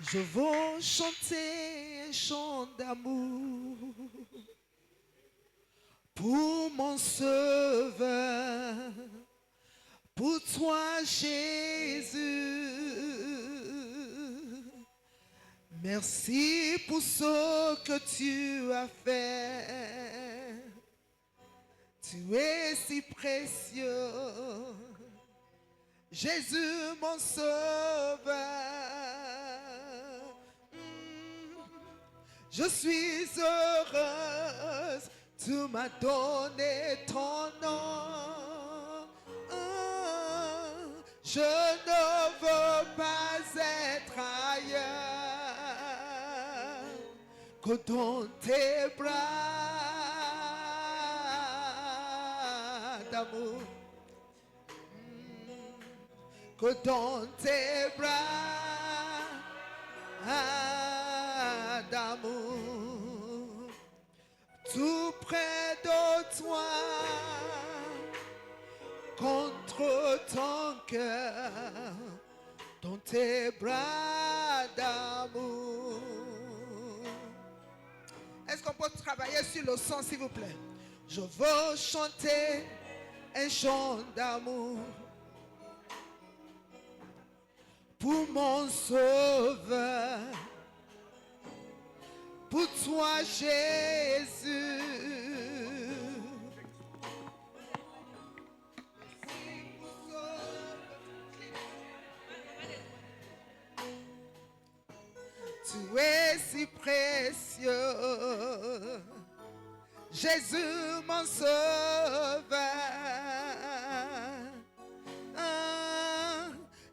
Je veux chanter un chant d'amour pour mon sauveur, pour toi Jésus. Merci pour ce que tu as fait. Tu es si précieux. Jésus mon sauveur. Je suis heureuse, tu m'as donné ton nom. Je ne veux pas être ailleurs que dans tes bras d'amour. Que dans tes bras d'amour, tout près de toi, contre ton cœur, dans tes bras d'amour. Est-ce qu'on peut travailler sur le son, s'il vous plaît? Je veux chanter un chant d'amour pour mon sauveur, pour toi Jésus. Tu es si précieux, Jésus mon sauveur.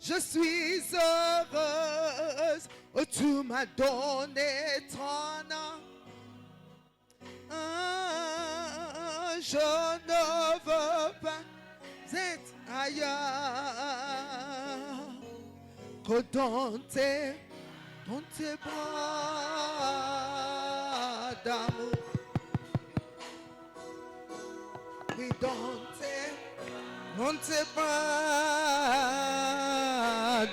Je suis heureuse, oh, tu m'as donné ton nom. Je ne veux pas être ailleurs que dans tes bras d'amour. Oui, dans tes bras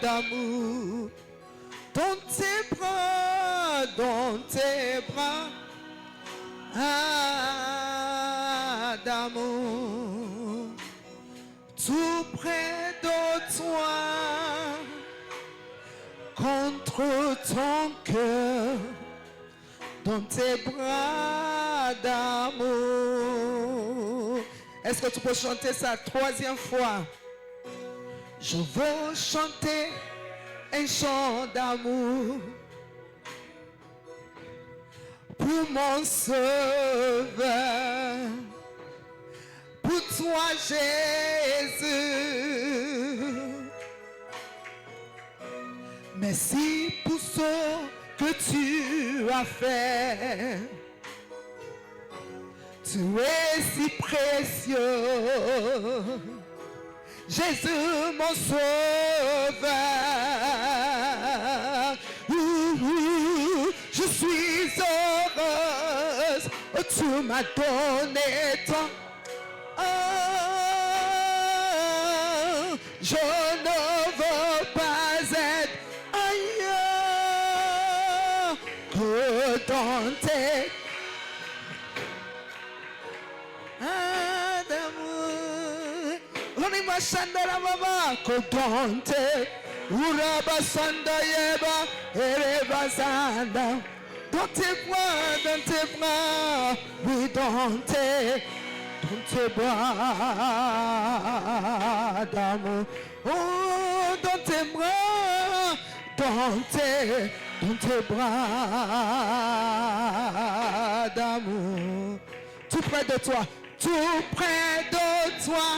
d'amour, dans tes bras d'amour, tout près de toi, contre ton cœur, dans tes bras d'amour. Est-ce que tu peux chanter ça troisième fois? Je veux chanter un chant d'amour pour mon sauveur, pour toi Jésus. Merci pour ce que tu as fait. Tu es si précieux, Jésus mon sauveur. Je suis heureuse, oh, tu m'as donné ton. Je ne veux pas être ailleurs que dans tes d'amour. Onima sanda la mama kodonte uraba sanda yeba ereba sanda. Dans tes bras, oui, dans tes bras d'amour. Oh, dans tes bras, dans tes bras d'amour. Tout près de toi, tout près de toi,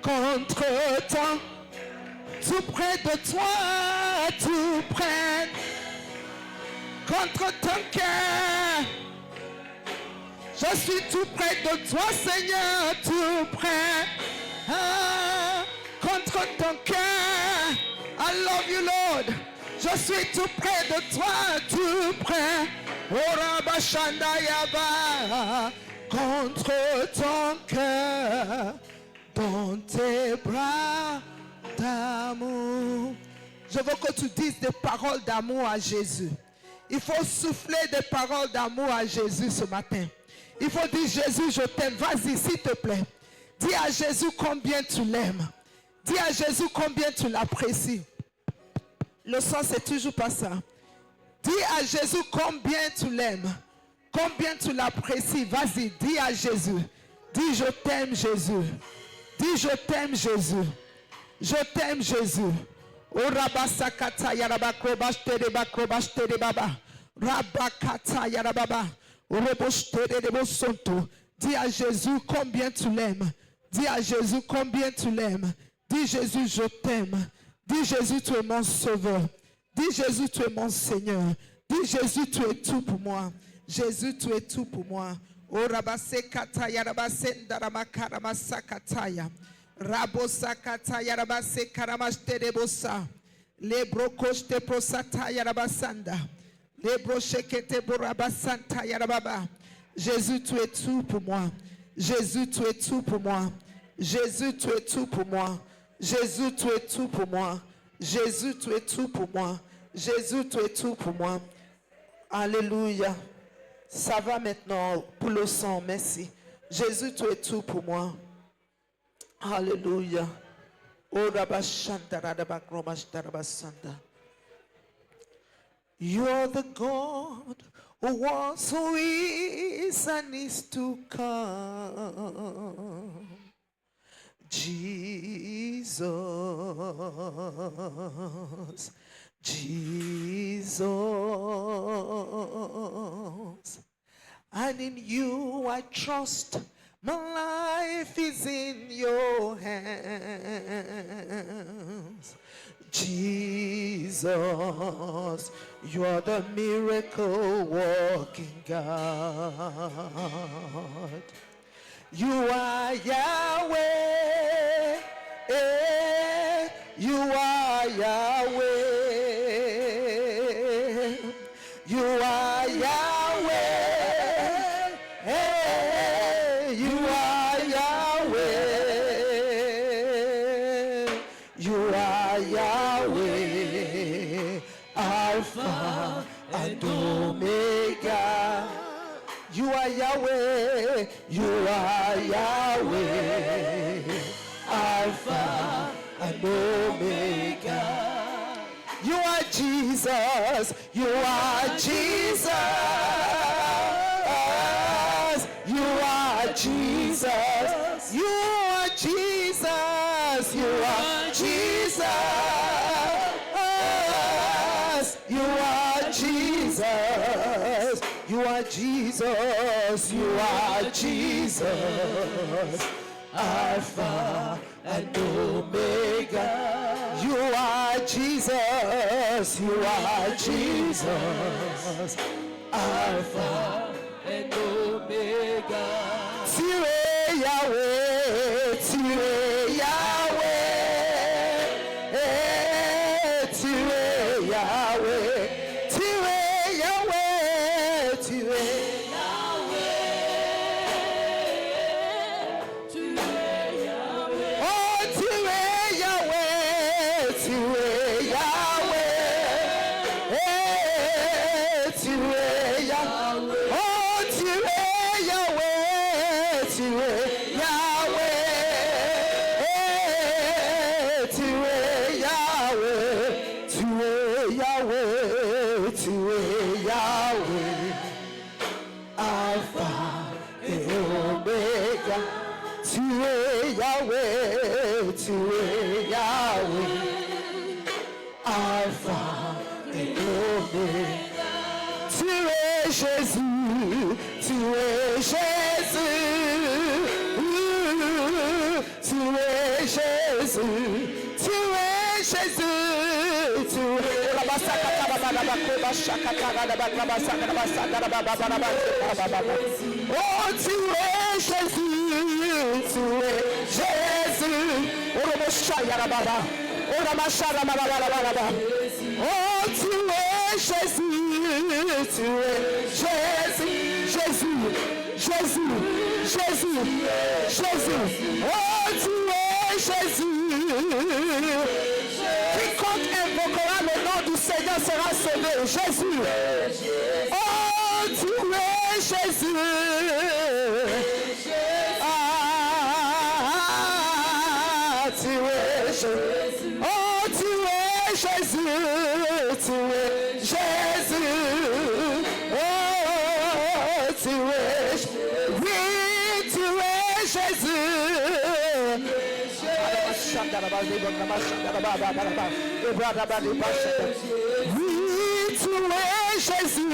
contre toi, tout près de toi, tout près, contre ton cœur. Je suis tout près de toi, Seigneur, tout près, contre ton cœur. I love you, Lord. Je suis tout près de toi, tout près. Ora Shanda Yaba, contre ton cœur, dans tes bras d'amour. Je veux que tu dises des paroles d'amour à Jésus. Il faut souffler des paroles d'amour à Jésus ce matin. Il faut dire, Jésus, je t'aime. Vas-y, s'il te plaît. Dis à Jésus combien tu l'aimes. Dis à Jésus combien tu l'apprécies. Le sang, c'est toujours pas ça. Dis à Jésus combien tu l'aimes. Combien tu l'apprécies. Vas-y, dis à Jésus. Dis, je t'aime, Jésus. Dis, je t'aime, Jésus. Je t'aime, Jésus. Oh, Rabasakata Yarabakrobash Terebakrobash Terebaba. Rabakata Yarababa. Robosh Terebosonto. Dis à Jésus combien tu l'aimes. Dis à Jésus combien tu l'aimes. Dis Jésus, je t'aime. Dis Jésus, tu es mon sauveur. Dis Jésus, tu es mon Seigneur. Dis Jésus, tu es tout pour moi. Jésus, tu es tout pour moi. Oh, Rabasekata Yarabasenda Ramakaramasakataya. Rabosakata Yarabase Karamashterebosa. Lebrokos te prosata Yarabasanda. Lebroshekete Borabasanta Yarababa. Jésus, tu es tout pour moi. Jésus, tu es tout pour moi. Jésus, tu es tout pour moi. Jésus, tu es tout pour moi. Jésus, tu es tout pour moi. Jésus, tu es tout pour moi. Alléluia. Ça va maintenant pour le sang. Merci. Jésus, tu es tout pour moi. Alléluia. You are the God who was, who is, and is to come. Jesus, Jesus, and in you I trust. My life is in your hands. Jesus, you are the miracle working God. You are Yahweh. You are Yahweh. You are Yahweh. You are Yahweh. You are Yahweh. Alpha and Omega. You are Yahweh. You are Yahweh. Alpha and Omega. You are Jesus. You are Jesus. You are Jesus. You are Jesus. You are Jesus. You are Jesus. You are Jesus. You are Jesus. Alpha and Omega. You are Jesus. You are Jesus. Alpha and Omega. Tu es Yahweh. Tu es Yahweh. Tu es Yahweh. Tu es Yahweh. Tu es Oh, tu es Jésus, tu es Jésus. Oh, tu es Jésus, tu es Jésus, Jésus, Jésus, Jésus, Jésus. Oh, tu es Jésus. Quiconque invoquera Seigneur sera sauvé. Jésus. Oh, tu es Jésus. Ah, tu es Jésus. Oh, tu es Jésus. Tu es Jésus. Oh, tu es Jésus. Oui, tu es Jésus. Oui, tu es Jésus,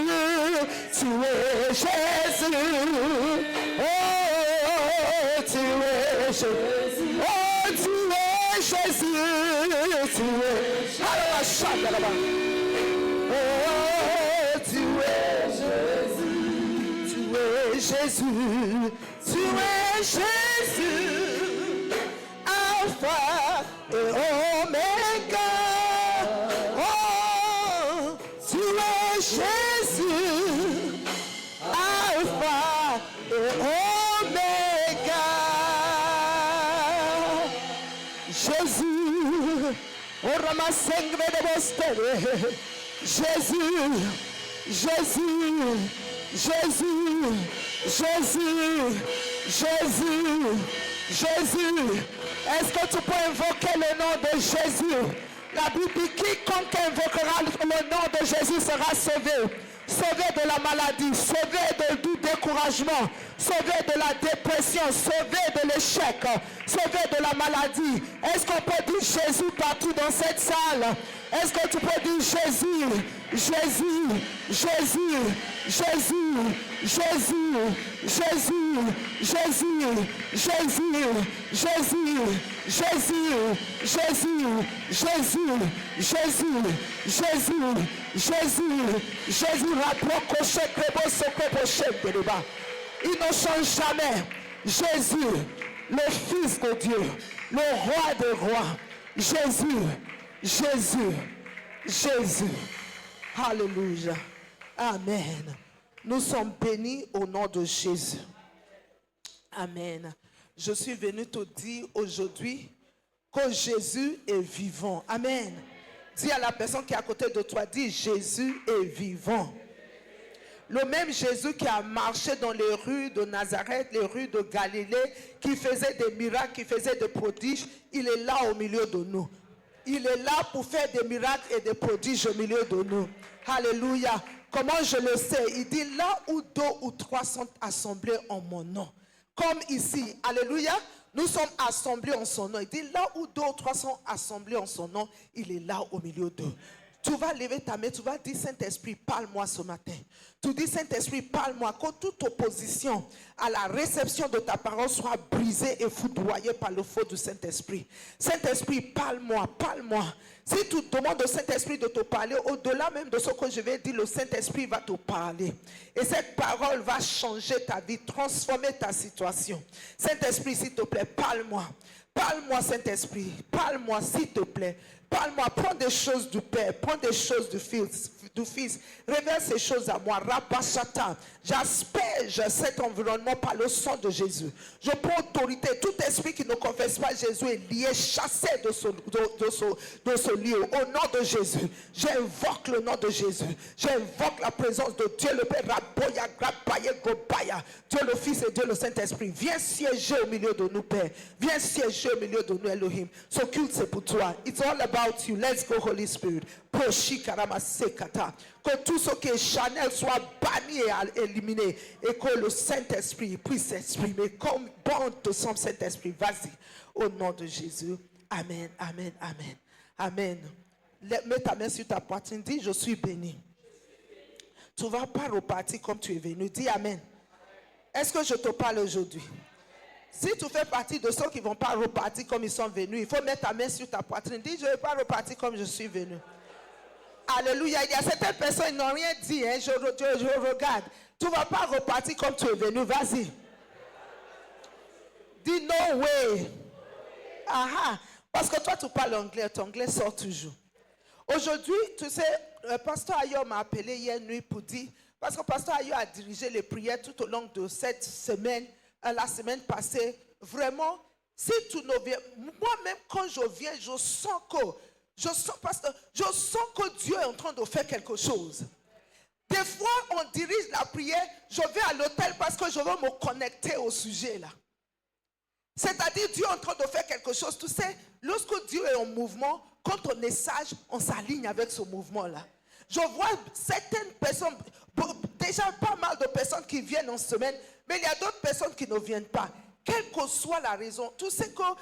tu es Jésus. Oh, tu es Jésus. Oh, tu es Jésus, tu es. Oh, tu es Jésus, tu es Jésus, tu es Jésus. Alpha et Omega. Oh, tu es Jésus. Alpha et Omega. Jésus. Oh, ramasengre de bostere. Jésus. Jésus. Jésus. Jésus. Jésus. Jésus. Est-ce que tu peux invoquer le nom de Jésus? La Bible dit quiconque invoquera le nom de Jésus sera sauvé. Sauvé de la maladie, sauvé du découragement, sauvé de la dépression, sauvé de l'échec, sauvé de la maladie. Est-ce qu'on peut dire Jésus partout dans cette salle? Est-ce que tu peux dire Jésus, Jésus, Jésus, Jésus, Jésus, Jésus, Jésus, Jésus, Jésus, Jésus, Jésus, Jésus, Jésus, Jésus, Jésus, Jésus, il ne change jamais. Jésus, le Fils de Dieu, le Roi des rois, Jésus, Jésus, Jésus. Alléluia. Amen. Nous sommes bénis au nom de Jésus. Amen. Je suis venu te dire aujourd'hui que Jésus est vivant. Amen. Dis à la personne qui est à côté de toi, dis Jésus est vivant. Le même Jésus qui a marché dans les rues de Nazareth, les rues de Galilée, qui faisait des miracles, qui faisait des prodiges, il est là au milieu de nous. Il est là pour faire des miracles et des prodiges au milieu de nous. Alléluia. Comment je le sais? Il dit là où 2 ou 3 sont assemblés en mon nom. Comme ici. Alléluia. Nous sommes assemblés en son nom. Il dit là où 2 ou 3 sont assemblés en son nom, il est là au milieu d'eux. Tu vas lever ta main, tu vas dire Saint-Esprit, parle-moi ce matin. Tu dis Saint-Esprit, parle-moi, que toute opposition à la réception de ta parole soit brisée et foudroyée par le feu du Saint-Esprit. Saint-Esprit, parle-moi, parle-moi. Si tu demandes au Saint-Esprit de te parler, au-delà même de ce que je vais dire, le Saint-Esprit va te parler. Et cette parole va changer ta vie, transformer ta situation. Saint-Esprit, s'il te plaît, parle-moi. Parle-moi, Saint-Esprit. Parle-moi, s'il te plaît. Parle-moi, prends des choses du Père, prends des choses du Fils. Révèle ces choses à moi. Rabashata. J'asperge cet environnement par le sang de Jésus. Je prends autorité. Tout esprit qui ne confesse pas Jésus est lié, chassé de ce lieu. Au nom de Jésus, j'invoque le nom de Jésus. J'invoque la présence de Dieu le Père. Raboya, Grabaya, Gobaya. Dieu le Fils et Dieu le Saint-Esprit. Viens siéger au milieu de nous, Père. Viens siéger au milieu de nous, Elohim. Ce culte, c'est pour toi. It's all about you. Let's go, Holy Spirit. Que tout ce qui est charnel soit banni et éliminé. Et que le Saint-Esprit puisse s'exprimer comme bon de son Saint-Esprit. Vas-y. Au nom de Jésus. Amen, amen, amen. Amen. Mets ta main sur ta poitrine. Dis, je suis béni. Tu ne vas pas repartir comme tu es venu. Dis amen. Est-ce que je te parle aujourd'hui? Si tu fais partie de ceux qui ne vont pas repartir comme ils sont venus, il faut mettre ta main sur ta poitrine. Dis, je ne vais pas repartir comme je suis venu. Alléluia. Il y a certaines personnes qui n'ont rien dit. Hein. Je regarde. Tu ne vas pas repartir comme tu es venu. Vas-y. Dis no way. Aha. Parce que toi, tu parles anglais. Ton anglais sort toujours. Aujourd'hui, tu sais, le pasteur Ayo m'a appelé hier nuit pour dire, parce que le pasteur Ayo a dirigé les prières tout au long de cette semaine, la semaine passée. Vraiment, si tu ne viens, moi-même quand je viens, je sens que Je sens que Dieu est en train de faire quelque chose. Des fois, on dirige la prière, je vais à l'hôtel parce que je veux me connecter au sujet là. C'est-à-dire, Dieu est en train de faire quelque chose. Tu sais, lorsque Dieu est en mouvement, quand on est sage, on s'aligne avec ce mouvement-là. Je vois certaines personnes, déjà pas mal de personnes qui viennent en semaine, mais il y a d'autres personnes qui ne viennent pas. Quelle que soit la raison, tu sais qu'en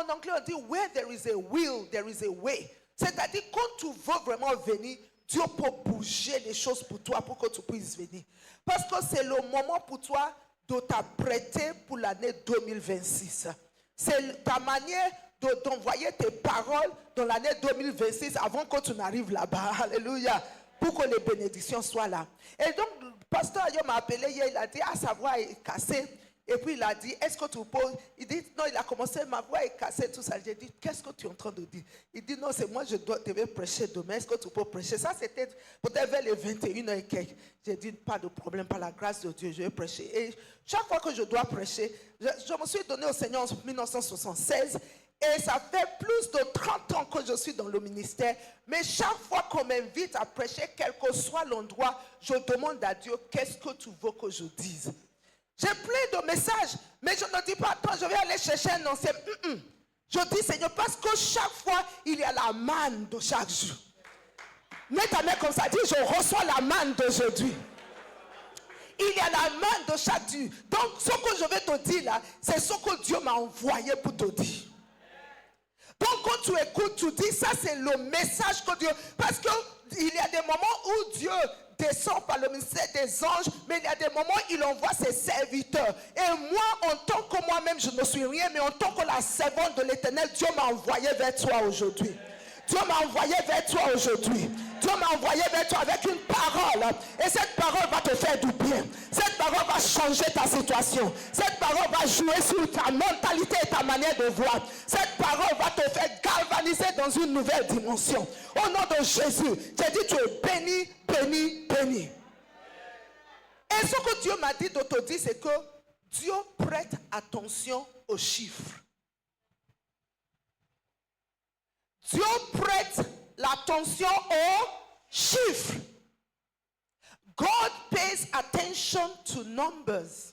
anglais on dit « where there is a will, there is a way ». C'est-à-dire, quand tu veux vraiment venir, Dieu peut bouger les choses pour toi pour que tu puisses venir. Parce que c'est le moment pour toi de t'apprêter pour l'année 2026. C'est ta manière d'envoyer tes paroles dans l'année 2026 avant que tu n'arrives là-bas. Alléluia. Pour que les bénédictions soient là. Et donc, le pasteur Ayo m'a appelé hier, il a dit, sa voix est cassée. Et puis il a dit, est-ce que tu peux... Il dit, non, il a commencé, ma voix est cassée, tout ça. J'ai dit, qu'est-ce que tu es en train de dire? Il dit, non, c'est moi, je devais prêcher demain. Est-ce que tu peux prêcher? Ça, c'était peut-être vers les 21h et quelques. J'ai dit, pas de problème, par la grâce de Dieu, je vais prêcher. Et chaque fois que je dois prêcher, je me suis donné au Seigneur en 1976. Et ça fait plus de 30 ans que je suis dans le ministère. Mais chaque fois qu'on m'invite à prêcher, quel que soit l'endroit, je demande à Dieu, qu'est-ce que tu veux que je dise? J'ai plein de messages, mais je ne dis pas, attends, je vais aller chercher un ancien. Je dis, Seigneur, parce que chaque fois, il y a la manne de chaque jour. Mets ta main comme ça, dis, je reçois la manne d'aujourd'hui. Il y a la manne de chaque jour. Donc, ce que je vais te dire là, c'est ce que Dieu m'a envoyé pour te dire. Donc, quand tu écoutes, tu dis, ça c'est le message que Dieu... Parce qu'il y a des moments où Dieu descend par le ministère des anges, mais il y a des moments où il envoie ses serviteurs. Et moi, en tant que moi-même, je ne suis rien, mais en tant que la servante de l'Éternel, Dieu m'a envoyé vers toi aujourd'hui. Dieu m'a envoyé vers toi aujourd'hui. Dieu m'a envoyé vers toi avec une parole. Et cette parole va te faire du bien. Cette parole va changer ta situation. Cette parole va jouer sur ta mentalité et ta manière de voir. Cette parole va te faire galvaniser dans une nouvelle dimension. Au nom de Jésus, j'ai dit, tu es béni, béni, béni. Et ce que Dieu m'a dit de te dire, c'est que Dieu prête attention aux chiffres. Dieu prête l'attention aux chiffres. God pays attention to numbers.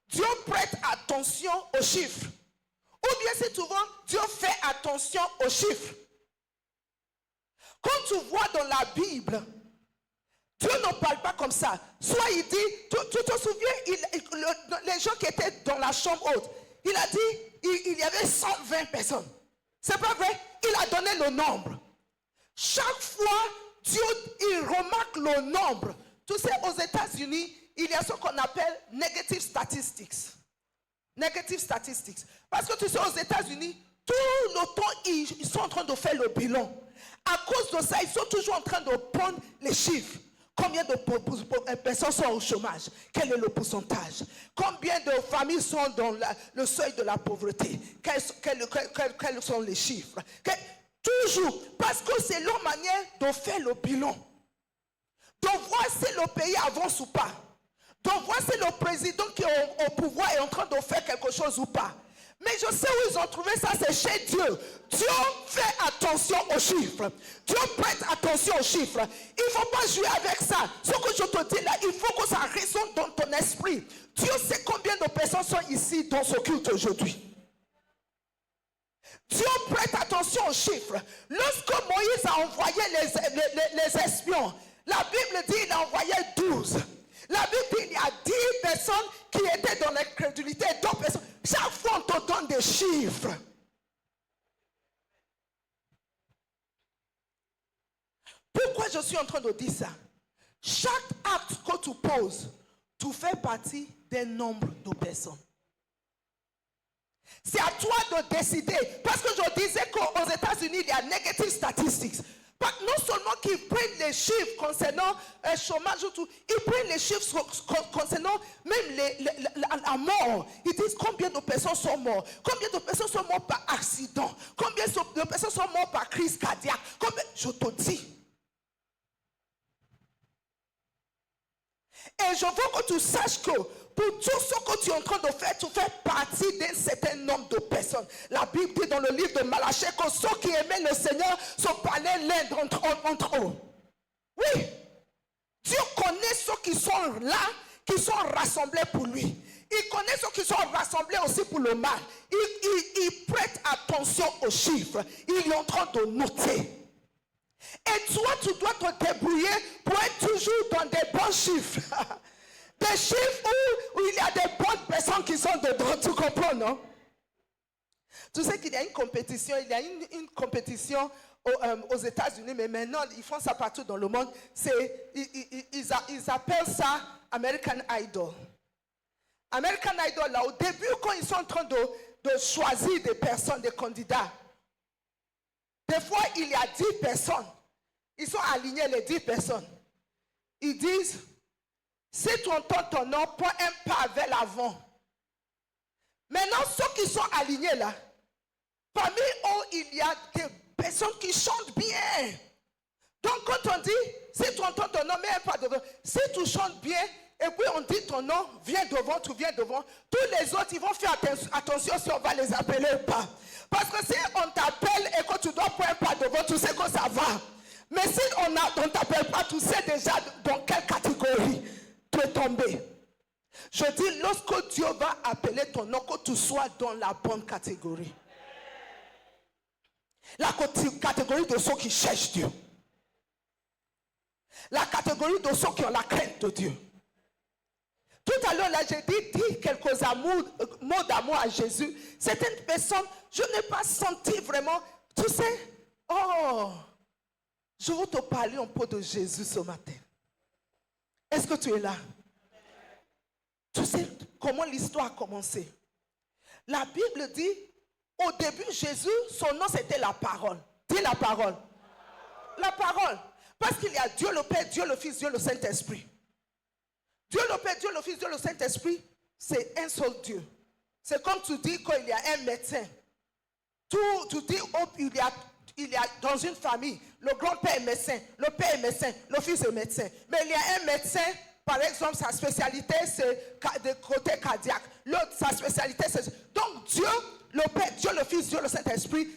Dieu prête attention aux chiffres. Ou bien c'est souvent, Dieu fait attention aux chiffres. Quand tu vois dans la Bible, Dieu ne parle pas comme ça. Soit il dit, tu te souviens, les gens qui étaient dans la chambre haute, il a dit, il y avait 120 personnes. C'est pas vrai? Il a donné le nombre. Chaque fois, Dieu, il remarque le nombre. Tu sais, aux États-Unis, il y a ce qu'on appelle negative statistics. Negative statistics. Parce que tu sais, aux États-Unis, tout le temps, ils sont en train de faire le bilan. À cause de ça, ils sont toujours en train de prendre les chiffres. Combien de personnes sont au chômage? Quel est le pourcentage? Combien de familles sont dans le seuil de la pauvreté? Quels sont les chiffres? Toujours, parce que c'est leur manière de faire le bilan. De voir si le pays avance ou pas. De voir si le président qui est au pouvoir est en train de faire quelque chose ou pas. Mais je sais où ils ont trouvé ça, c'est chez Dieu. Dieu fait attention aux chiffres. Dieu prête attention aux chiffres. Il ne faut pas jouer avec ça. Ce que je te dis là, il faut que ça résonne dans ton esprit. Dieu sait combien de personnes sont ici dans ce culte aujourd'hui. Dieu prête attention aux chiffres. Lorsque Moïse a envoyé les espions, la Bible dit qu'il a envoyé 12. La Bible dit qu'il y a 10 personnes qui étaient dans l'incrédulité, 2 personnes. Chaque fois, on te donne des chiffres. Pourquoi je suis en train de dire ça? Chaque acte que tu poses, tu fais partie d'un nombre de personnes. C'est à toi de décider. Parce que je disais qu'aux États-Unis, il y a negative statistics. Non seulement qu'ils prennent les chiffres concernant le chômage, ils prennent les chiffres concernant même la mort. Ils disent combien de personnes sont mortes, combien de personnes sont mortes par accident, combien de personnes sont mortes par crise cardiaque. Je te dis. Et je veux que tu saches que pour tout ce que tu es en train de faire, tu fais partie d'un certain nombre de personnes. La Bible dit dans le le livre de Malachie que ceux qui aimaient le Seigneur se parlaient l'un entre eux. Oui, Dieu connaît ceux qui sont là, qui sont rassemblés pour lui. Il connaît ceux qui sont rassemblés aussi pour le mal. Il prête attention aux chiffres. Il est en train de noter. Et toi, tu dois te débrouiller pour être toujours dans des bons chiffres. Des chiffres où il y a des bonnes personnes qui sont dedans. Tu comprends, non? Tu sais qu'il y a une compétition. Il y a une compétition aux États-Unis, mais maintenant, ils font ça partout dans le monde. Ils appellent ça American Idol. American Idol, là, au début, quand ils sont en train de choisir des personnes, des candidats, des fois, il y a 10 personnes. Ils sont alignés, les 10 personnes. Ils disent, si tu entends ton nom, prends un pas vers l'avant. Maintenant, ceux qui sont alignés là, parmi eux, il y a des personnes qui chantent bien. Donc, quand on dit, si tu entends ton nom, mets un pas devant. Si tu chantes bien, et puis on dit ton nom, viens devant, tu viens devant. Tous les autres, ils vont faire attention si on va les appeler ou pas. Parce que si on t'appelle et que tu dois prendre un pas devant, tu sais que ça va. Mais si on ne t'appelle pas, tu sais déjà dans quelle catégorie tu es tombé. Je dis, lorsque Dieu va appeler ton nom, que tu sois dans la bonne catégorie. La catégorie de ceux qui cherchent Dieu. La catégorie de ceux qui ont la crainte de Dieu. Tout à l'heure, là, j'ai dit quelques mots d'amour à Jésus. Certaines personnes, je n'ai pas senti vraiment, tu sais, oh, je veux te parler un peu de Jésus ce matin. Est-ce que tu es là? Tu sais comment l'histoire a commencé? La Bible dit, au début, Jésus, son nom c'était la parole. Dis la parole. La parole. Parce qu'il y a Dieu le Père, Dieu le Fils, Dieu le Saint-Esprit. Dieu le Père, Dieu le Fils, Dieu le Saint-Esprit, c'est un seul Dieu. C'est comme tu dis qu'il y a un médecin. Tu dis, oh, il y a dans une famille, le grand-père est médecin, le père est médecin, le fils est médecin. Mais il y a un médecin, par exemple, sa spécialité, c'est de côté cardiaque. L'autre, sa spécialité, c'est... Donc Dieu, le Père, Dieu le Fils, Dieu le Saint-Esprit,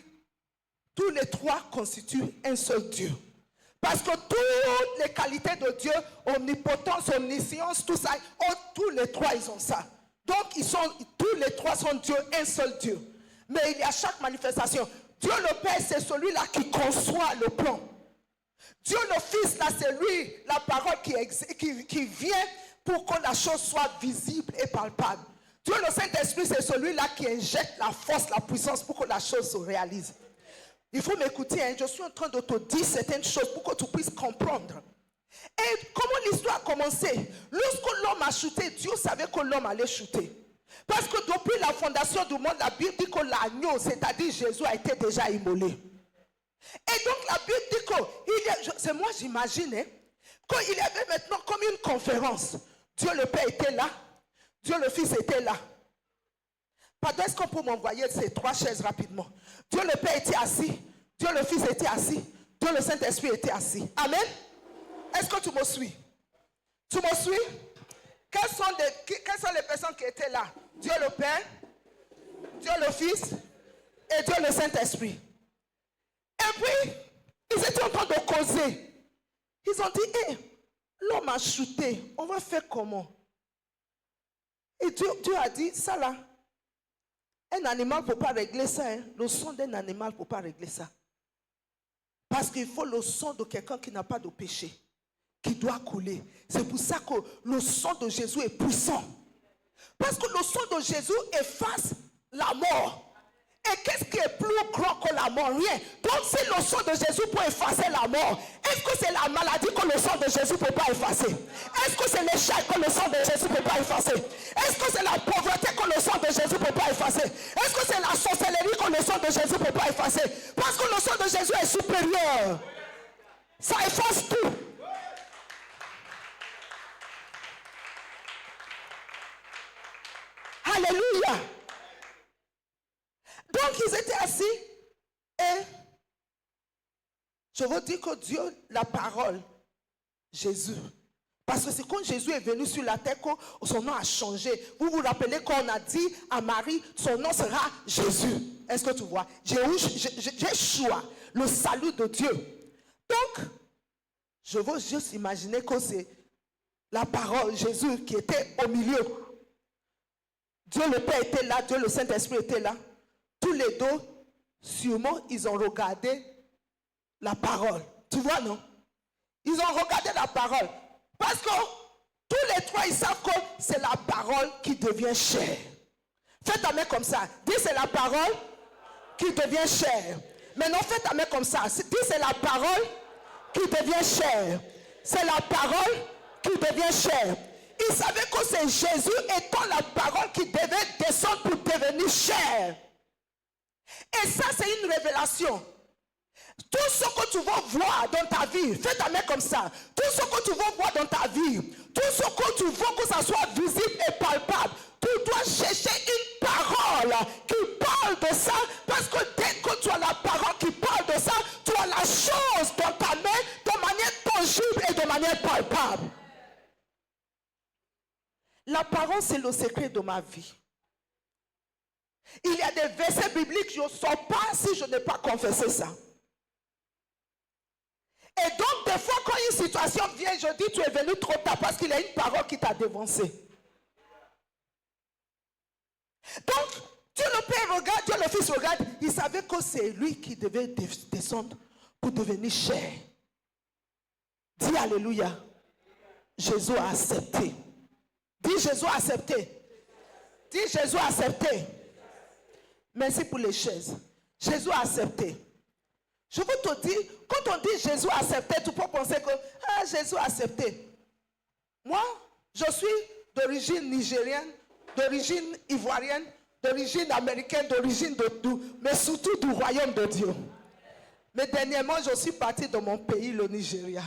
tous les trois constituent un seul Dieu. Parce que toutes les qualités de Dieu, omnipotence, omniscience, tout ça, tous les trois, ils ont ça. Donc, tous les trois sont Dieu, un seul Dieu. Mais il y a chaque manifestation. Dieu le Père, c'est celui-là qui conçoit le plan. Dieu le Fils, là, c'est lui, la parole qui vient pour que la chose soit visible et palpable. Dieu le Saint-Esprit, c'est celui-là qui injecte la force, la puissance pour que la chose se réalise. Il faut m'écouter, hein? Je suis en train de te dire certaines choses pour que tu puisses comprendre. Et comment l'histoire a commencé? Lorsque l'homme a chuté, Dieu savait que l'homme allait chuter. Parce que depuis la fondation du monde, la Bible dit que l'agneau, c'est-à-dire Jésus, a été déjà immolé. Et donc la Bible dit que, c'est moi j'imagine, hein, qu'il y avait maintenant comme une conférence. Dieu le Père était là, Dieu le Fils était là. Pardon, est-ce qu'on peut m'envoyer ces trois chaises rapidement? Dieu le Père était assis, Dieu le Fils était assis, Dieu le Saint-Esprit était assis. Amen. Est-ce que tu me suis? Tu me suis? Quelles sont les personnes qui étaient là? Dieu le Père, Dieu le Fils et Dieu le Saint-Esprit. Et puis, ils étaient en train de causer. Ils ont dit, hé, l'homme a chuté, on va faire comment? Et Dieu a dit, ça là, un animal ne peut pas régler ça. Hein? Le sang d'un animal ne peut pas régler ça. Parce qu'il faut le sang de quelqu'un qui n'a pas de péché, qui doit couler. C'est pour ça que le sang de Jésus est puissant. Parce que le sang de Jésus efface la mort. Et qu'est-ce qui est plus grand que la mort? Rien. Donc si le sang de Jésus peut effacer la mort, est-ce que c'est la maladie que le sang de Jésus ne peut pas effacer? Est-ce que c'est l'échec que le sang de Jésus ne peut pas effacer? Est-ce que c'est la pauvreté que le sang de Jésus ne peut pas effacer? Est-ce que c'est la sorcellerie que le sang de Jésus ne peut pas effacer? Parce que le sang de Jésus est supérieur. Ça efface tout. Alléluia. Donc ils étaient assis et je veux dire que Dieu, la parole, Jésus, Parce que c'est quand Jésus est venu sur la terre que son nom a changé. Vous vous rappelez quand on a dit à Marie, son nom sera Jésus. Est-ce que tu vois? Jésus, le salut de Dieu. Donc, je veux juste imaginer que c'est la parole, Jésus qui était au milieu. Dieu le Père était là, Dieu le Saint-Esprit était là. Tous les deux, sûrement, ils ont regardé la parole. Tu vois, non? Ils ont regardé la parole. Parce que tous les trois, ils savent que c'est la parole qui devient chair. Fais ta main comme ça. Dis, c'est la parole qui devient chair. Maintenant, fais ta main comme ça. Dis, c'est la parole qui devient chair. C'est la parole qui devient chair. Ils savaient que c'est Jésus étant la parole qui devait descendre pour devenir chair. Et ça, c'est une révélation. Tout ce que tu vas voir dans ta vie, fais ta main comme ça. Tout ce que tu vas voir dans ta vie, tout ce que tu veux que ça soit visible et palpable, tu dois chercher une parole qui parle de ça, parce que dès que tu as la parole qui parle de ça, tu as la chose dans ta main de manière tangible et de manière palpable. La parole, c'est le secret de ma vie. Il y a des versets bibliques, je ne sors pas si je n'ai pas confessé ça. Et donc, des fois, quand une situation vient, je dis, tu es venu trop tard parce qu'il y a une parole qui t'a dévancé. Donc, Dieu le Père regarde, Dieu le Fils regarde, il savait que c'est lui qui devait descendre pour devenir chair. Dis Alléluia. Jésus a accepté. Dis Jésus a accepté. Dis Jésus a accepté. Merci pour les chaises. Jésus a accepté. Je veux te dire, quand on dit Jésus a accepté, tu peux penser que Jésus a accepté. Moi, je suis d'origine nigérienne, d'origine ivoirienne, d'origine américaine, d'origine de tout, mais surtout du royaume de Dieu. Mais dernièrement, je suis partie de mon pays, le Nigeria,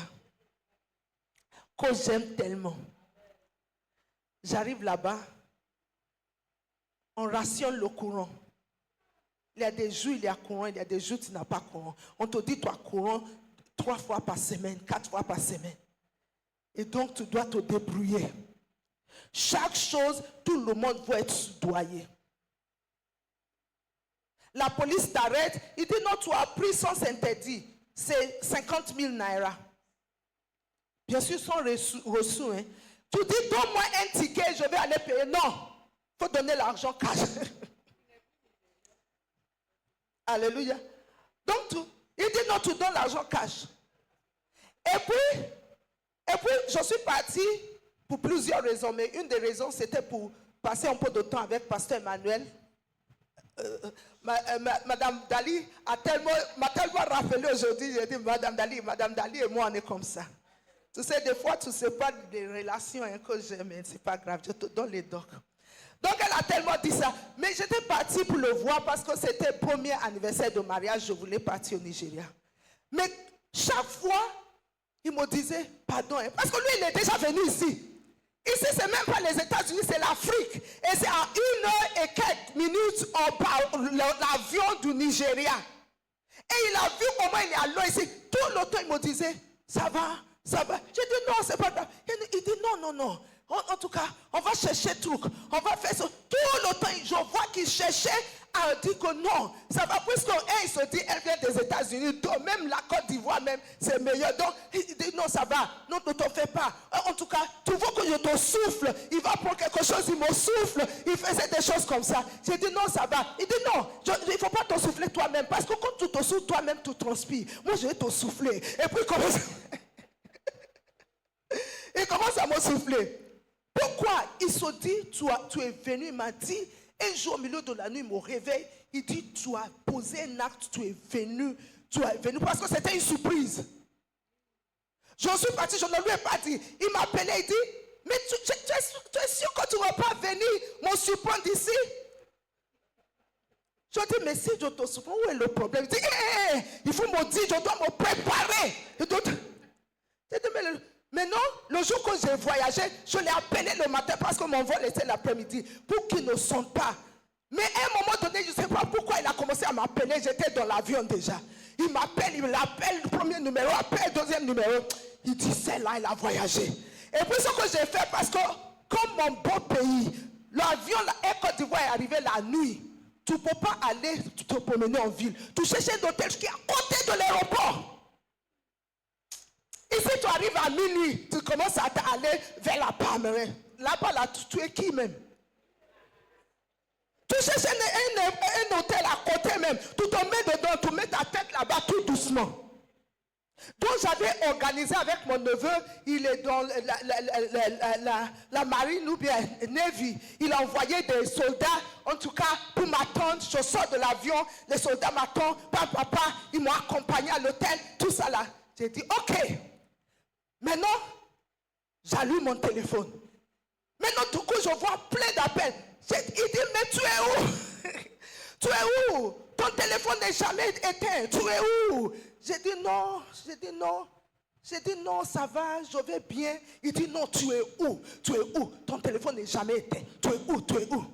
que j'aime tellement. J'arrive là-bas, on rationne le courant. Il y a des jours, il y a courant, il y a des jours, tu n'as pas courant. On te dit, toi, courant 3 fois par semaine, 4 fois par semaine. Et donc, tu dois te débrouiller. Chaque chose, tout le monde va être soudoyé. La police t'arrête, il dit, non, tu as pris sans interdit. C'est 50 000 naira. Bien sûr, sans reçu. Hein. Tu dis, donne-moi un ticket, je vais aller payer. Non, il faut donner l'argent cash. Alléluia. Donc, il dit non, tu donnes l'argent cash. Et puis, je suis partie pour plusieurs raisons. Mais une des raisons, c'était pour passer un peu de temps avec Pasteur Emmanuel. Madame Dali m'a tellement rappelé aujourd'hui. J'ai dit, Madame Dali et moi, on est comme ça. Tu sais, des fois, tu ne sais pas des relations hein, que j'aime, mais c'est pas grave, je te donne les docs. Donc elle a tellement dit ça. Mais j'étais partie pour le voir parce que c'était le premier anniversaire de mariage. Je voulais partir au Nigeria. Mais chaque fois, il me disait, pardon. Parce que lui, il est déjà venu ici. Ici, ce n'est même pas les États-Unis, c'est l'Afrique. Et c'est à 1 heure et quelques minutes l'avion du Nigeria. Et il a vu comment il est à l'eau ici. Tout le temps, il me disait, ça va, ça va. J'ai dit, non, c'est pas grave. Il dit, non. En tout cas, on va chercher truc. On va faire ça. Tout le temps, je vois qu'il cherchait à dire que non, ça va. Puisque il se dit, elle vient des États-Unis. Donc, même la Côte d'Ivoire, même, c'est meilleur. Donc, il dit, non, ça va. Non, ne te fais pas. En tout cas, tu veux que je te souffle. Il va prendre quelque chose, il me souffle. Il faisait des choses comme ça. J'ai dit, non, ça va. Il dit, non, il ne faut pas te souffler toi-même. Parce que quand tu te souffles toi-même, tu transpires. Moi, je vais te souffler. Et puis, il commence à me souffler. Pourquoi? Il se dit, tu es venu, il m'a dit, un jour au milieu de la nuit, il me réveille, il dit, tu as posé un acte, tu es venu parce que c'était une surprise. Je suis parti, je ne lui ai pas dit. Il m'a appelé, il dit, mais tu es sûr que tu ne vas pas venir me surprendre ici? Je dis, mais si je te surprends, où est le problème? Il dit, il faut me dire, je dois me préparer. Je dis, mais maintenant, le jour que j'ai voyagé, je l'ai appelé le matin parce que mon vol était l'après-midi pour qu'il ne sonne pas. Mais à un moment donné, je ne sais pas pourquoi il a commencé à m'appeler. J'étais dans l'avion déjà. Il m'appelle, il l'appelle, le premier numéro, appelle le deuxième numéro. Il dit, celle-là, elle a voyagé. Et puis ce que j'ai fait, parce que comme mon beau pays, l'avion Air Côte d'Ivoire est arrivé la nuit. Tu ne peux pas aller te promener en ville. Tu cherches un hôtel qui est à côté de l'aéroport. Ici, tu arrives à minuit, tu commences à aller vers la Palmeraie. Là-bas, là, tu es qui même? Tu cherches un hôtel à côté même. Tu te mets dedans, tu mets ta tête là-bas tout doucement. Donc j'avais organisé avec mon neveu, il est dans la marine ou bien Navy. Il a envoyé des soldats, en tout cas pour m'attendre. Je sors de l'avion, les soldats m'attendent, papa, ils m'ont accompagné à l'hôtel, tout ça là. J'ai dit ok, maintenant j'allume mon téléphone. Maintenant du coup je vois plein d'appels. Il dit mais tu es où? Tu es où? Ton téléphone n'est jamais éteint, tu es où? J'ai dit non, ça va, je vais bien. Il dit non, tu es où? Tu es où? Ton téléphone n'est jamais éteint. Tu es où? Tu es où?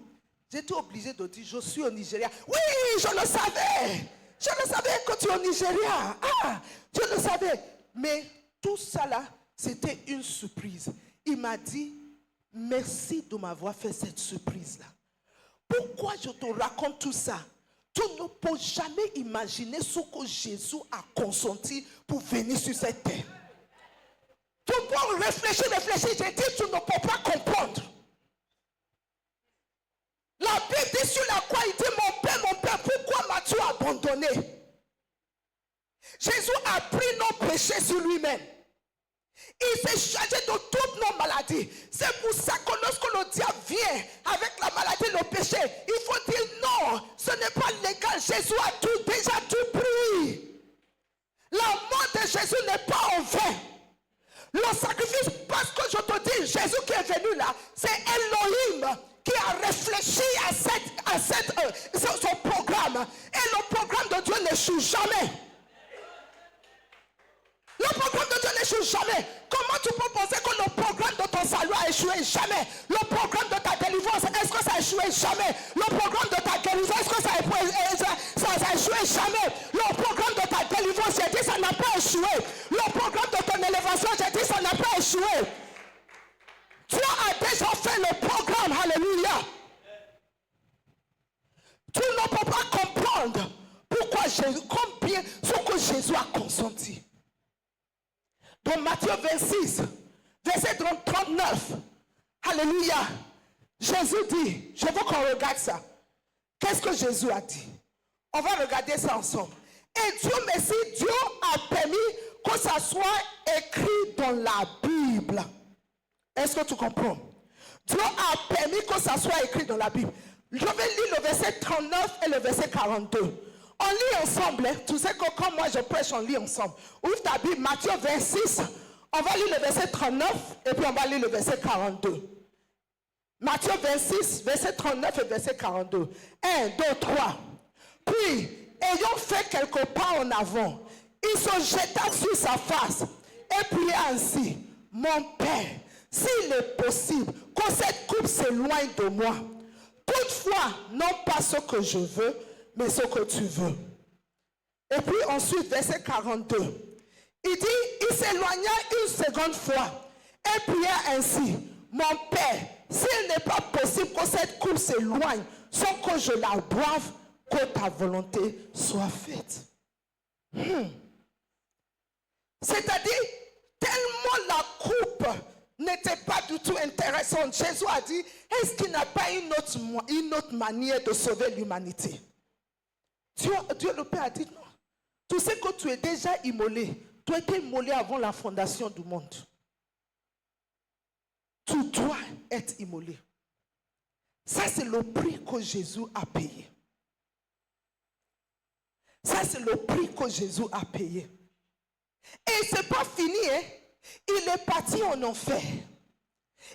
J'étais obligé de dire, je suis au Nigeria. Oui, je le savais. Je le savais que tu es au Nigeria. Ah, je le savais. Mais tout ça là, c'était une surprise. Il m'a dit, merci de m'avoir fait cette surprise là. Pourquoi je te raconte tout ça? Tu ne peux jamais imaginer ce que Jésus a consenti pour venir sur cette terre. Tu peux réfléchir. J'ai dit, tu ne peux pas comprendre. La Bible dit sur la croix, il dit, mon Père, pourquoi m'as-tu abandonné? Jésus a pris nos péchés sur lui-même. Il s'est chargé de toutes nos maladies. C'est pour ça que lorsque le diable vient avec la maladie, le péché, il faut dire non, ce n'est pas légal. Jésus a déjà tout pris. La mort de Jésus n'est pas en vain. Le sacrifice, parce que je te dis, Jésus qui est venu là, c'est Elohim qui a réfléchi à son programme. Et le programme de Dieu n'échoue jamais. Le programme de Dieu n'échoue jamais. Comment tu peux penser que le programme de ton salut a échoué? Jamais. Le programme de ta délivrance, est-ce que ça a échoué? Jamais. Le programme de ta guérison, est-ce que ça a échoué? Jamais. Le programme de ta délivrance, j'ai dit, ça n'a pas échoué. Le programme de ton élévation, j'ai dit, ça n'a pas échoué. Dieu a déjà fait le programme. Alléluia. Tu ne peux pas comprendre pourquoi Jésus, combien ce que Jésus a consenti. Dans Matthieu 26, verset 39, alléluia, Jésus dit, je veux qu'on regarde ça. Qu'est-ce que Jésus a dit? On va regarder ça ensemble. Et Dieu merci, Dieu a permis que ça soit écrit dans la Bible. Est-ce que tu comprends? Dieu a permis que ça soit écrit dans la Bible. Je vais lire le verset 39 et le verset 42. On lit ensemble, hein. Tu sais que quand moi je prêche, on lit ensemble. Ouvre ta Bible, Matthieu 26, on va lire le verset 39 et puis on va lire le verset 42. Matthieu 26, verset 39 et verset 42. 1, 2, 3. Puis, ayant fait quelques pas en avant, il se jeta sur sa face et pria ainsi, mon Père, s'il est possible que cette coupe s'éloigne de moi. Toutefois, non pas ce que je veux, mais ce que tu veux. Et puis ensuite, verset 42. Il dit, il s'éloigna une seconde fois et pria ainsi, mon Père, s'il n'est pas possible que cette coupe s'éloigne sans que je la boive, que ta volonté soit faite. C'est-à-dire, tellement la coupe n'était pas du tout intéressante. Jésus a dit, est-ce qu'il n'a pas une autre manière de sauver l'humanité? Dieu le Père a dit non. Tu sais que tu es déjà immolé. Tu as été immolé avant la fondation du monde. Tu dois être immolé. Ça, c'est le prix que Jésus a payé. Ça, c'est le prix que Jésus a payé. Et ce n'est pas fini, hein? Il est parti en enfer.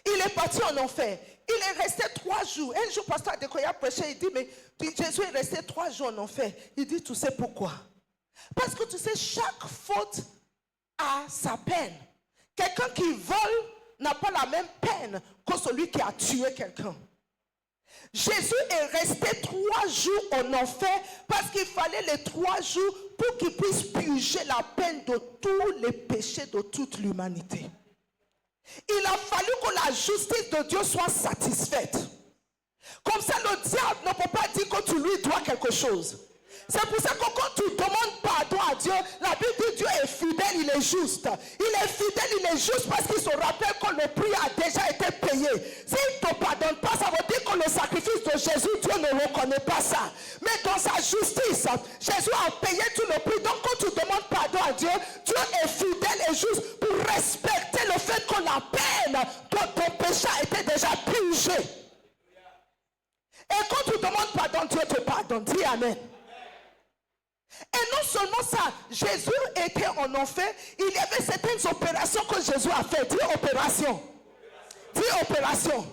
Il est parti en enfer. Il est resté 3 jours. Un jour, pasteur Adekoya prêchait, il dit, mais Jésus est resté 3 jours en enfer. Il dit, tu sais pourquoi? Parce que tu sais, chaque faute a sa peine. Quelqu'un qui vole n'a pas la même peine que celui qui a tué quelqu'un. Jésus est resté 3 jours en enfer parce qu'il fallait les 3 jours pour qu'il puisse purger la peine de tous les péchés de toute l'humanité. Il a fallu que la justice de Dieu soit satisfaite. Comme ça, le diable ne peut pas dire que tu lui dois quelque chose. C'est pour ça que quand tu demandes pardon à Dieu, la Bible dit Dieu est fidèle, il est juste. Il est fidèle, il est juste parce qu'il se rappelle que le prix a déjà été payé. S'il ne te pardonne pas, ça veut dire que le sacrifice de Jésus, Dieu ne reconnaît pas ça. Mais dans sa justice, Jésus a payé tout le prix. Donc quand tu demandes pardon à Dieu, Dieu est fidèle et juste pour respecter le fait que la peine de ton péché a été déjà purgée. Et quand tu demandes pardon, Dieu te pardonne. Dis Amen. Et non seulement ça, Jésus était en enfer, il y avait certaines opérations que Jésus a fait. Dis opération. Dis opération.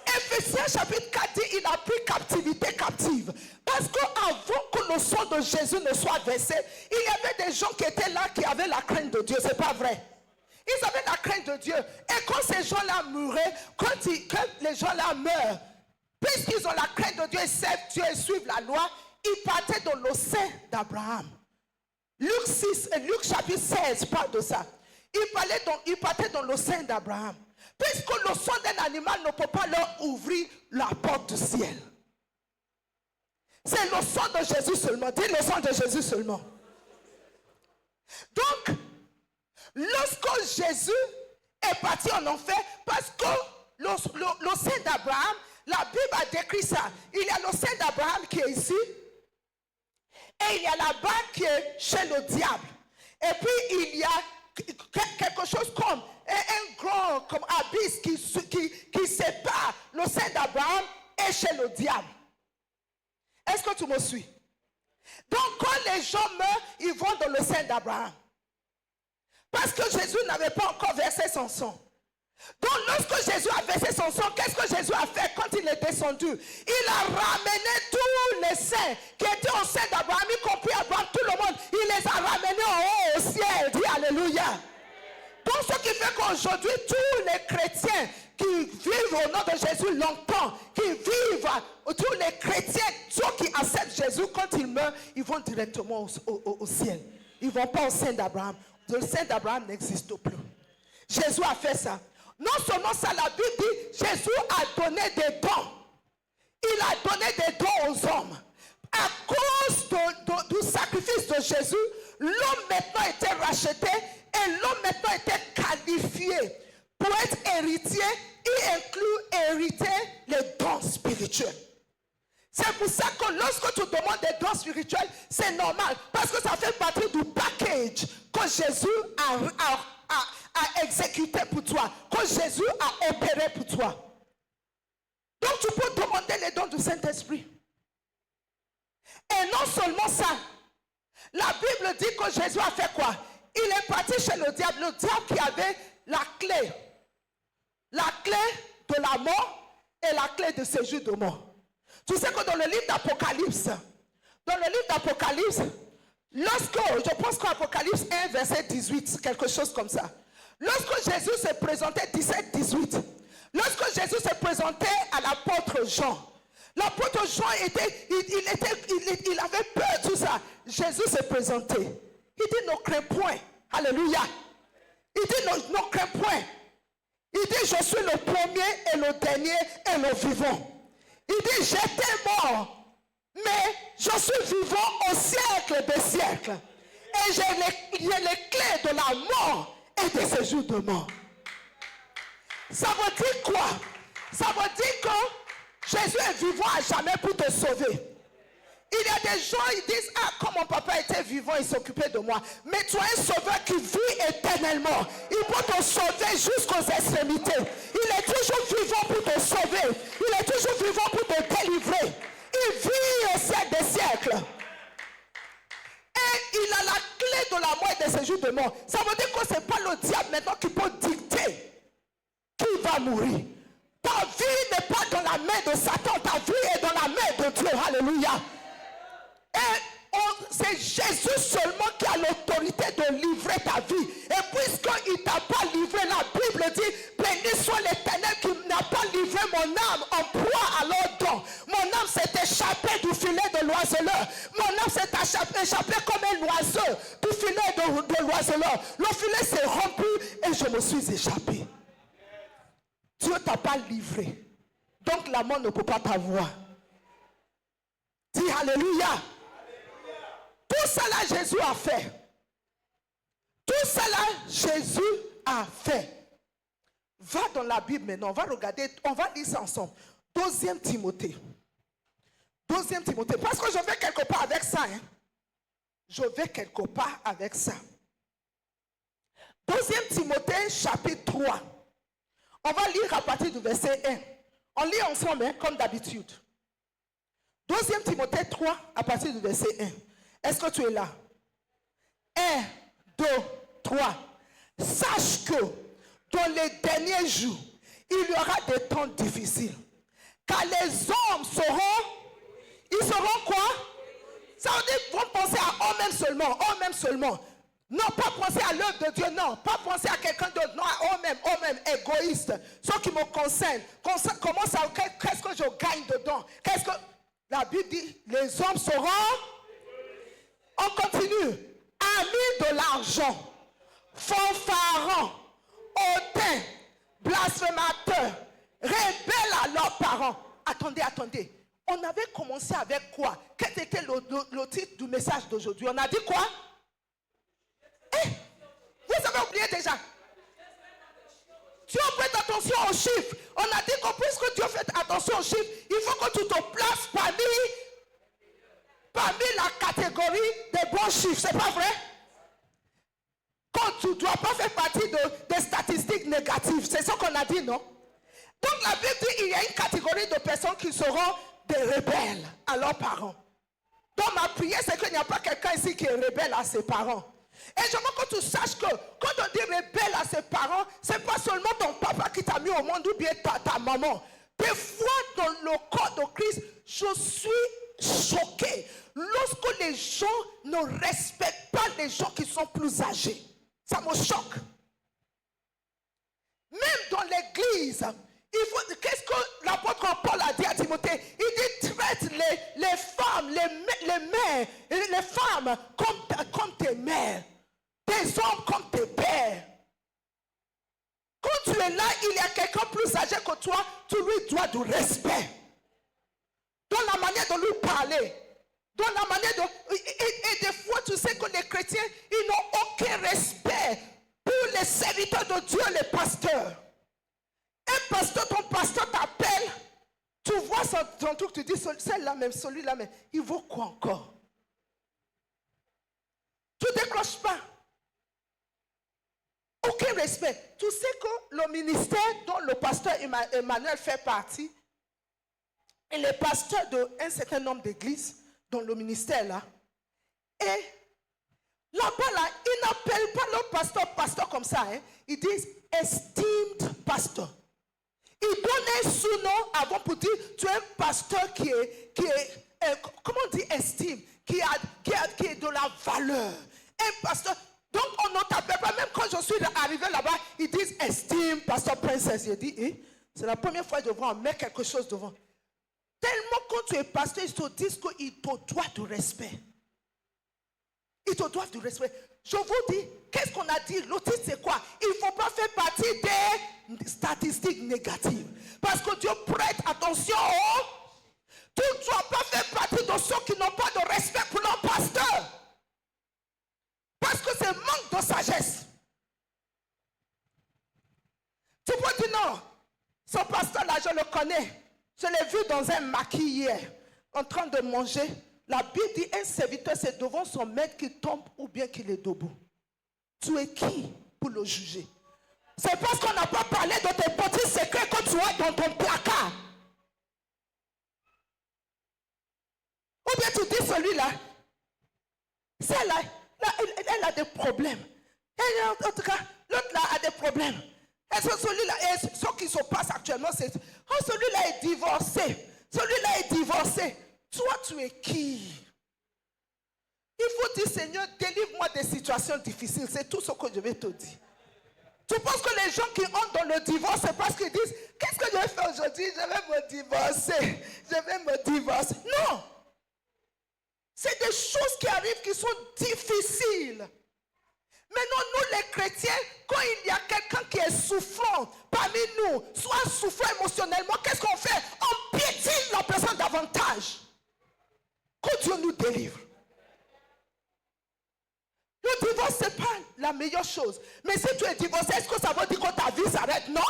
Éphésiens chapitre 4 dit, il a pris captivité captive. Parce qu'avant que le sang de Jésus ne soit versé, il y avait des gens qui étaient là, qui avaient la crainte de Dieu. C'est pas vrai. Ils avaient la crainte de Dieu. Et quand ces gens-là mouraient, quand les gens-là meurent, puisqu'ils ont la crainte de Dieu et servent Dieu et suivent la loi, ils partaient dans le sein d'Abraham. Luc chapitre 16 parle de ça. Ils partaient dans le sein d'Abraham. Puisque le sang d'un animal ne peut pas leur ouvrir la porte du ciel. C'est le sang de Jésus seulement. Dis le sang de Jésus seulement. Donc, lorsque Jésus est parti en enfer, parce que le sein d'Abraham, la Bible a décrit ça. Il y a le sein d'Abraham qui est ici. Et il y a là-bas qui est chez le diable. Et puis il y a quelque chose comme un grand comme abysse qui sépare le sein d'Abraham et chez le diable. Est-ce que tu me suis? Donc quand les gens meurent, ils vont dans le sein d'Abraham. Parce que Jésus n'avait pas encore versé son sang. Donc lorsque Jésus a versé son sang, qu'est-ce que Jésus a fait quand il est descendu? Il a ramené tous les saints qui étaient au sein d'Abraham, y compris Abraham, tout le monde. Il les a ramenés en haut au ciel. Dis Alléluia. Donc ce qui fait qu'aujourd'hui, tous les chrétiens qui vivent au nom de Jésus longtemps, qui vivent, tous les chrétiens, ceux qui acceptent Jésus, quand ils meurent, ils vont directement au ciel. Ils ne vont pas au sein d'Abraham. Le sein d'Abraham n'existe plus. Jésus a fait ça. Non seulement ça, la Bible dit, Jésus a donné des dons. Il a donné des dons aux hommes. À cause du sacrifice de Jésus, l'homme maintenant était racheté et l'homme maintenant était qualifié pour être héritier. Il inclut hériter les dons spirituels. C'est pour ça que lorsque tu demandes des dons spirituels, c'est normal. Parce que ça fait partie du package que Jésus a exécuté pour toi, que Jésus a opéré pour toi. Donc tu peux demander les dons du Saint-Esprit. Et non seulement ça, la Bible dit que Jésus a fait quoi? Il est parti chez le diable qui avait la clé de la mort et la clé de séjour de mort. Tu sais que dans le livre d'Apocalypse, je pense qu'Apocalypse 1 verset 18, quelque chose comme ça. Lorsque Jésus s'est présenté, 17-18, lorsque Jésus s'est présenté à l'apôtre Jean il avait peur de tout ça. Jésus s'est présenté. Il dit, ne crains point. Alléluia. Il dit, ne crains point. Il dit, je suis le premier et le dernier et le vivant. Il dit, j'étais mort, mais je suis vivant au siècle des siècles. Et j'ai les clés de la mort et des séjours de mort. Ça veut dire quoi? Ça veut dire que Jésus est vivant à jamais pour te sauver. Il y a des gens, ils disent, ah, comme mon papa était vivant, il s'occupait de moi. Mais tu as un sauveur qui vit éternellement. Il peut te sauver jusqu'aux extrémités. Il est toujours vivant pour te sauver. Il est toujours vivant pour te délivrer. Il vit au siècle des siècles. Et il a la clé de la mort et des séjours de mort. Ça veut dire que ce n'est pas le diable maintenant qui peut dicter qui va mourir. Ta vie n'est pas dans la main de Satan. Ta vie est dans la main de Dieu. Alléluia. Et c'est Jésus seulement qui a l'autorité de livrer ta vie. Et puisqu'il ne t'a pas livré, la Bible dit, béni soit l'Éternel qui n'a pas livré mon âme en proie à l'ordre. Mon âme s'est échappée du filet de l'oiseleur. Mon âme s'est échappée comme un oiseau du filet de l'oiseleur. Le filet s'est rompu et je me suis échappé. ne t'a pas livré. Donc la mort ne peut pas t'avoir. Dis alléluia. Tout cela Jésus a fait. Tout cela Jésus a fait. Va dans la Bible maintenant, on va regarder, on va lire ça ensemble. 2 Timothée. 2 Timothée. Parce que je vais quelque part avec ça. Hein. Je vais quelque part avec ça. 2 Timothée chapitre 3. On va lire à partir du verset 1. On lit ensemble, hein, comme d'habitude. 2 Timothée 3 à partir du verset 1. Est-ce que tu es là? 1, 2, 3. Sache que dans les derniers jours, il y aura des temps difficiles. Car les hommes ils seront quoi? Ça veut dire qu'ils vont penser à eux-mêmes seulement, eux-mêmes seulement. Non, pas penser à l'œuvre de Dieu, non. Pas penser à quelqu'un d'autre, non, à eux-mêmes, égoïstes. Ce qui me concerne. Comment ça, qu'est-ce que je gagne dedans? Qu'est-ce que la Bible dit? Les hommes seront. On continue. Amis de l'argent, fanfarons, hautains, blasphémateurs, rebelles à leurs parents. Attendez. On avait commencé avec quoi? Quel était le titre du message d'aujourd'hui? On a dit quoi? Vous avez oublié déjà. Dieu fait attention aux chiffres. On a dit que puisque Dieu fait attention aux chiffres, il faut que tu te places parmi la catégorie des bons chiffres. C'est pas vrai? Quand tu ne dois pas faire partie des statistiques négatives. C'est ce qu'on a dit, non? Donc la Bible dit qu'il y a une catégorie de personnes qui seront des rebelles à leurs parents. Donc ma prière, c'est qu'il n'y a pas quelqu'un ici qui est rebelle à ses parents. Et je veux que tu saches que quand on dit rebelle à ses parents, ce n'est pas seulement ton papa qui t'a mis au monde ou bien ta maman. Des fois, dans le corps de Christ, je suis choqué lorsque les gens ne respectent pas les gens qui sont plus âgés. Ça me choque. Même dans l'église, qu'est-ce que l'apôtre Paul a dit à Timothée? Il dit traite les femmes, les mères, les femmes comme tes mères, tes hommes comme tes pères. Quand tu es là, il y a quelqu'un plus âgé que toi, tu lui dois du respect. Dans la manière de lui parler. Dans la manière de... Et des fois, tu sais que les chrétiens, ils n'ont aucun respect pour les serviteurs de Dieu, les pasteurs. Un pasteur, ton pasteur t'appelle, tu vois son truc, tu dis, celui-là même, il vaut quoi encore? Tu ne décroches pas. Aucun respect. Tu sais que le ministère dont le pasteur Emmanuel fait partie, et les pasteurs d'un certain nombre d'églises, dans le ministère là, et là-bas là, ils n'appellent pas le pasteur comme ça, hein. Ils disent esteemed pastor. Ils donnent un sous-nom avant pour dire tu es un pasteur qui est comment on dit estime, qui est de la valeur. Un pasteur. Donc on ne t'appelle pas, même quand je suis arrivé là-bas, ils disent estime, pasteur princesse. J'ai dit, c'est la première fois que je vois mettre quelque chose devant. Tellement quand tu es pasteur, ils te disent qu'ils te doivent du respect. Ils te doivent du respect. Je vous dis, qu'est-ce qu'on a dit? Le titre c'est quoi? Il ne faut pas faire partie des statistiques négatives. Parce que Dieu prête attention aux... Tu ne dois pas faire partie de ceux qui n'ont pas de respect pour leur pasteur. Parce que c'est manque de sagesse. Tu peux dire non, ce pasteur-là, je le connais. Je l'ai vu dans un maquis hier, en train de manger. La Bible dit un serviteur, c'est devant son maître qu'il tombe ou bien qu'il est debout. Tu es qui pour le juger? C'est parce qu'on n'a pas parlé de tes petits secrets que tu as dans ton placard. Ou bien tu dis celui-là, celle-là, elle a des problèmes. Et en tout cas, l'autre là a des problèmes. Et celui-là, et ce qui se passe actuellement, c'est celui-là est divorcé. Celui-là est divorcé. Toi, tu es qui? Il faut dire, Seigneur, délivre-moi des situations difficiles. C'est tout ce que je vais te dire. Tu penses que les gens qui entrent dans le divorce, c'est parce qu'ils disent, qu'est-ce que je vais faire aujourd'hui? Je vais me divorcer. Je vais me divorcer. Non. C'est des choses qui arrivent qui sont difficiles. Maintenant, nous les chrétiens, quand il y a quelqu'un qui est souffrant parmi nous, soit souffrant émotionnellement, qu'est-ce qu'on fait? On piétine la personne davantage. Que Dieu nous délivre. Le divorce, ce n'est pas la meilleure chose. Mais si tu es divorcé, est-ce que ça veut dire que ta vie s'arrête? Non.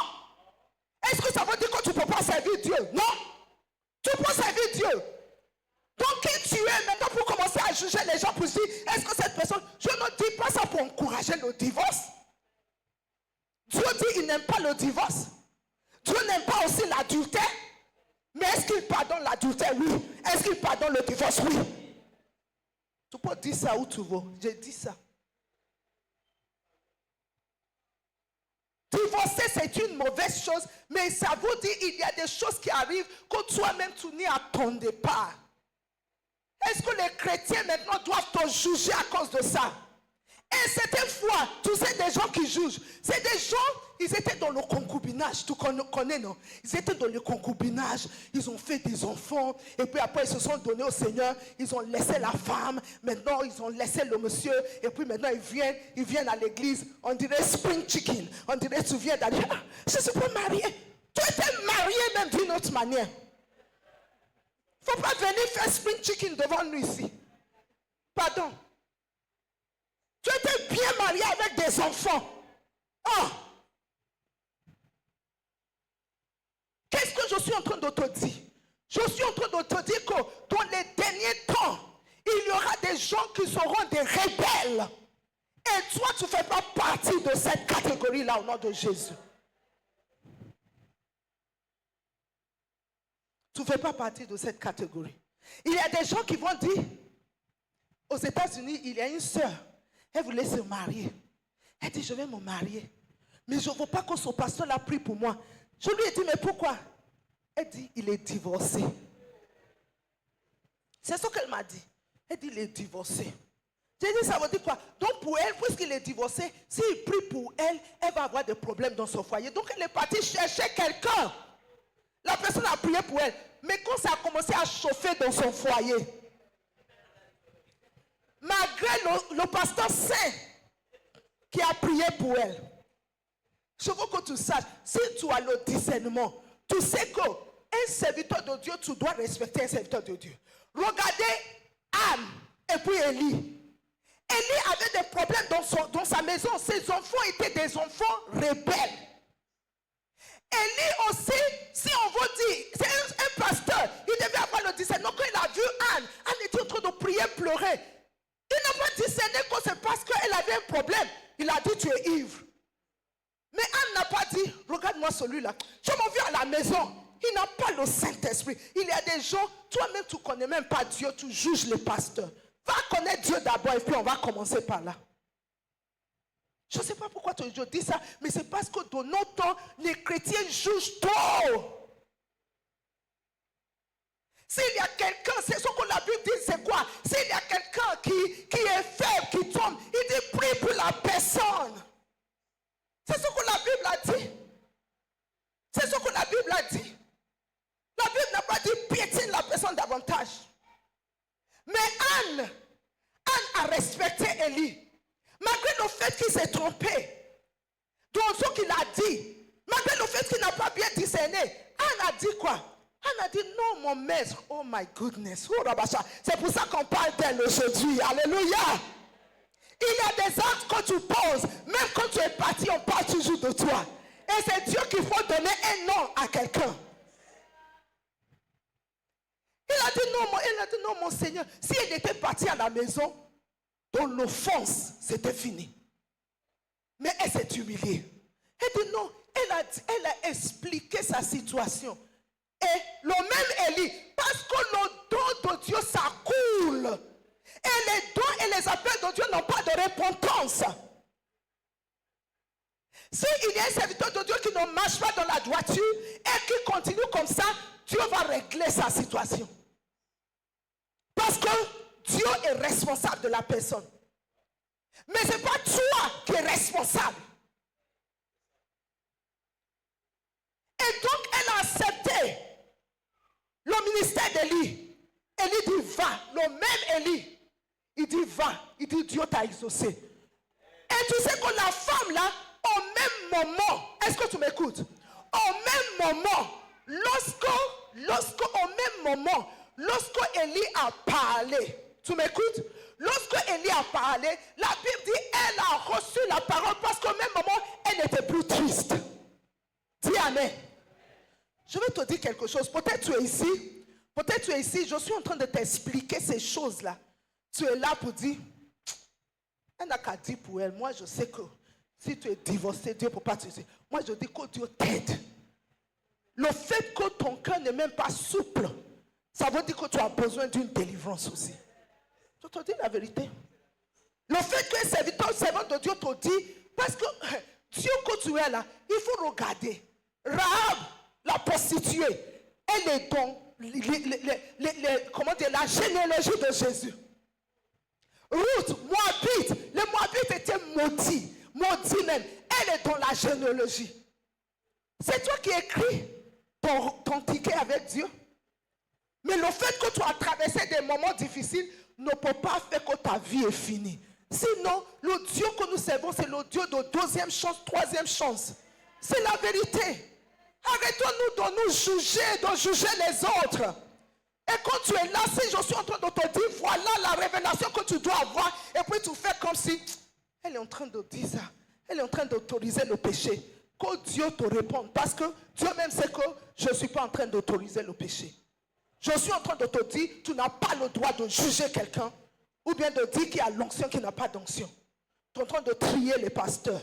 Est-ce que ça veut dire que tu ne peux pas servir Dieu? Non. Tu peux servir Dieu. Donc, qui tu es maintenant pour commencer à juger les gens pour dire, est-ce que cette personne... Je ne dis pas ça pour encourager le divorce. Dieu dit qu'il n'aime pas le divorce. Dieu n'aime pas aussi l'adultère. Mais est-ce qu'il pardonne l'adultère? Oui. Est-ce qu'il pardonne le divorce? Oui. Tu peux dire ça où tu veux. J'ai dit ça. Divorcer, c'est une mauvaise chose, mais ça vous dit qu'il y a des choses qui arrivent que toi-même tu n'y attendais pas. Est-ce que les chrétiens maintenant doivent te juger à cause de ça? Et certaines fois, tu sais, des gens qui jugent, c'est des gens, ils étaient dans le concubinage, tu connais, non? Ils étaient dans le concubinage, ils ont fait des enfants, et puis après ils se sont donnés au Seigneur, ils ont laissé la femme, maintenant ils ont laissé le monsieur, et puis maintenant ils viennent à l'église, on dirait spring chicken, on dirait tu viens d'aller, ah, je suis pas marié, tu étais marié même d'une autre manière. Il ne faut pas venir faire spring chicken devant nous ici. Pardon. Tu étais bien marié avec des enfants. Oh! Qu'est-ce que je suis en train de te dire? Je suis en train de te dire que dans les derniers temps, il y aura des gens qui seront des rebelles. Et toi, tu ne fais pas partie de cette catégorie-là au nom de Jésus. Tu ne fais pas partie de cette catégorie. Il y a des gens qui vont dire, aux États-Unis, il y a une sœur. Elle voulait se marier. Elle dit, je vais me marier. Mais je ne veux pas que son pasteur l'a pris pour moi. Je lui ai dit, mais pourquoi? Elle dit, il est divorcé. C'est ce qu'elle m'a dit. Elle dit, il est divorcé. J'ai dit, ça veut dire quoi? Donc pour elle, puisqu'il est divorcé, s'il prie pour elle, elle va avoir des problèmes dans son foyer. Donc elle est partie chercher quelqu'un. La personne a prié pour elle. Mais quand ça a commencé à chauffer dans son foyer, malgré le pasteur saint qui a prié pour elle, je veux que tu saches, si tu as le discernement, tu sais qu'un serviteur de Dieu, tu dois respecter un serviteur de Dieu. Regardez Anne et puis Élie. Élie avait des problèmes dans sa maison. Ses enfants étaient des enfants rebelles. Élie aussi, si on veut dire, c'est un pasteur, il devait avoir le discernement. Quand il a vu Anne, Anne était en train de prier, pleurer. Il n'a pas discerné que c'est parce qu'elle avait un problème. Il a dit, tu es ivre. Mais Anne n'a pas dit, regarde-moi celui-là. Je m'en viens à la maison. Il n'a pas le Saint-Esprit. Il y a des gens, toi-même tu ne connais même pas Dieu, tu juges les pasteurs. Va connaître Dieu d'abord et puis on va commencer par là. Je ne sais pas pourquoi je dis ça, mais c'est parce que dans notre temps, les chrétiens jugent trop. S'il y a quelqu'un, c'est ce que la Bible dit, c'est quoi? S'il y a quelqu'un qui est faible, qui tombe, il dit prie pour la personne. C'est ce que la Bible a dit. C'est ce que la Bible a dit. La Bible n'a pas dit piétine la personne davantage. Mais Anne a respecté Élie. Malgré le fait qu'il s'est trompé dans ce qu'il a dit, malgré le fait qu'il n'a pas bien discerné, Anne a dit quoi? Anne a dit non, mon maître. Oh my goodness. C'est pour ça qu'on parle d'elle aujourd'hui. Alléluia. Il y a des actes que tu poses. Même quand tu es parti, on parle toujours de toi. Et c'est Dieu qu'il faut donner un nom à quelqu'un. Il a dit non, mon Seigneur. Si elle était partie à la maison, dans l'offense, c'était fini. Mais elle s'est humiliée. Elle dit non, elle a expliqué sa situation. Et le même Élie, parce que le don de Dieu, ça coule. Et les dons et les appels de Dieu n'ont pas de repentance. S'il y a un serviteur de Dieu qui ne marche pas dans la droiture et qui continue comme ça, Dieu va régler sa situation. Parce que Dieu est responsable de la personne. Mais ce n'est pas toi qui es responsable. Et donc, elle a accepté le ministère d'Élie. Élie dit, va. Le même Élie, il dit, va. Il dit, Dieu t'a exaucé. Et tu sais que la femme là, moment, est-ce que tu m'écoutes? Au même moment, lorsque Élie a parlé, tu m'écoutes? Lorsque Élie a parlé, la Bible dit elle a reçu la parole parce qu'au même moment, elle n'était plus triste. Dis amen. Je vais te dire quelque chose. Peut-être tu es ici, je suis en train de t'expliquer ces choses-là. Tu es là pour dire, elle n'a qu'à dire pour elle. Moi, je sais que si tu es divorcé, Dieu ne peut pas te dire. Moi, je dis que Dieu t'aide. Le fait que ton cœur n'est même pas souple, ça veut dire que tu as besoin d'une délivrance aussi. Je te dis la vérité. Le fait qu'un servant de Dieu te dit, parce que Dieu que tu es là, il faut regarder. Rahab, la prostituée, elle est dans la généalogie de Jésus. Ruth, Moabite, les Moabites étaient maudits même. Elle est dans la généalogie. C'est toi qui écris ton ticket avec Dieu. Mais le fait que tu as traversé des moments difficiles ne peut pas faire que ta vie est finie. Sinon, le Dieu que nous servons, c'est le Dieu de deuxième chance, troisième chance. C'est la vérité. Arrêtons-nous de nous juger, de juger les autres. Et quand tu es là, si je suis en train de te dire, voilà la révélation que tu dois avoir, et puis tu fais comme si, elle est en train de dire ça, elle est en train d'autoriser le péché. Que Dieu te réponde, parce que Dieu même sait que je ne suis pas en train d'autoriser le péché. Je suis en train de te dire, tu n'as pas le droit de juger quelqu'un, ou bien de dire qu'il y a l'onction qui n'a pas d'onction. Tu es en train de trier les pasteurs.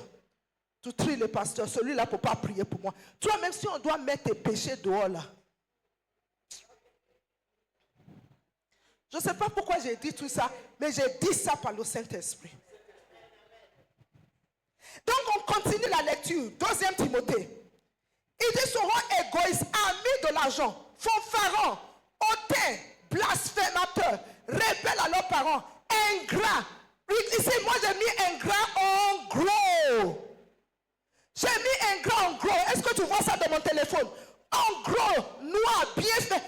Tu tries les pasteurs, celui-là ne peut pas prier pour moi. Toi, même si on doit mettre tes péchés dehors là. Je ne sais pas pourquoi j'ai dit tout ça, mais j'ai dit ça par le Saint-Esprit. Donc on continue la lecture. 2 Timothée. Ils seront égoïstes, amis de l'argent, fanfarons, hautains, blasphémateurs, rebelles à leurs parents, ingrats. Ici, moi j'ai mis ingrat en gros. J'ai mis ingrat en gros. Est-ce que tu vois ça dans mon téléphone? En gros, noir, bien fait.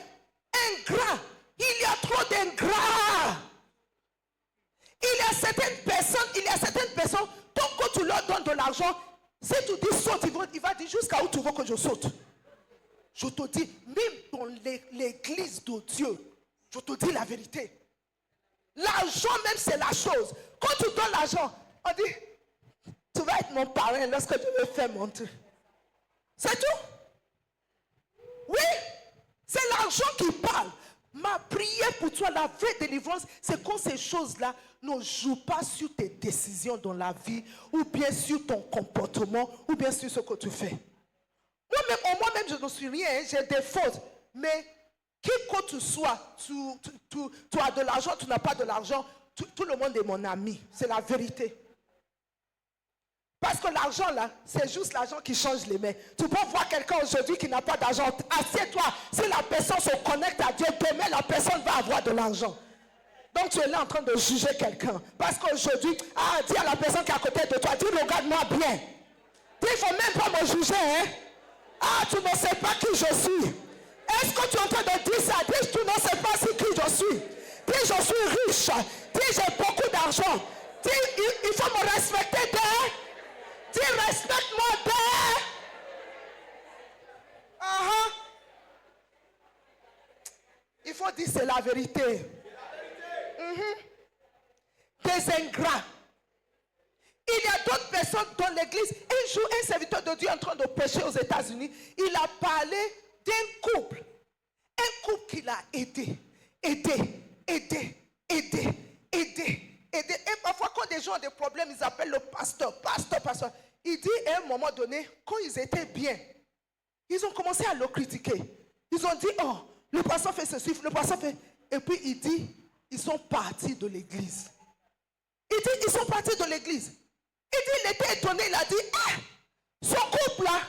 Ingrat. Il y a trop d'ingrats. Il y a certaines personnes, tant que tu leur donnes de l'argent, si tu dis saute, il va dire jusqu'à où tu veux que je saute. Je te dis, même dans l'église de Dieu, je te dis la vérité. L'argent même c'est la chose. Quand tu donnes l'argent, on dit, tu vas être mon parrain lorsque je vais faire mon truc. C'est tout. Oui, c'est l'argent qui parle. Ma prière pour toi, la vraie délivrance, c'est quand ces choses-là ne jouent pas sur tes décisions dans la vie, ou bien sur ton comportement, ou bien sur ce que tu fais. Moi-même, je ne suis rien, j'ai des fautes. Mais qui que tu sois, tu as de l'argent, tu n'as pas de l'argent, tout le monde est mon ami. C'est la vérité. Parce que l'argent là, c'est juste l'argent qui change les mains. Tu peux voir quelqu'un aujourd'hui qui n'a pas d'argent. Assieds-toi. Si la personne se connecte à Dieu, demain la personne va avoir de l'argent. Donc tu es là en train de juger quelqu'un. Parce qu'aujourd'hui, dis à la personne qui est à côté de toi, dis regarde-moi bien. Dis, il ne faut même pas me juger. Hein? Tu ne sais pas qui je suis. Est-ce que tu es en train de dire ça? Dis, tu ne sais pas qui je suis. Dis, je suis riche. Dis, j'ai beaucoup d'argent. Dis, il faut me respecter d'eux. Dis, respecte-moi d'eux. Il faut dire c'est la vérité. Des ingrats. Il y a d'autres personnes dans l'église. Un jour, un serviteur de Dieu en train de prêcher aux États-Unis, il a parlé d'un couple. Un couple qui l'a aidé. Et parfois, quand des gens ont des problèmes, ils appellent le pasteur. Il dit à un moment donné, quand ils étaient bien, ils ont commencé à le critiquer. Ils ont dit, oh, le pasteur fait ceci, le pasteur fait... Et puis il dit, ils sont partis de l'église. Il dit, ils sont partis de l'église. Il dit, il était étonné, il a dit, ce couple-là,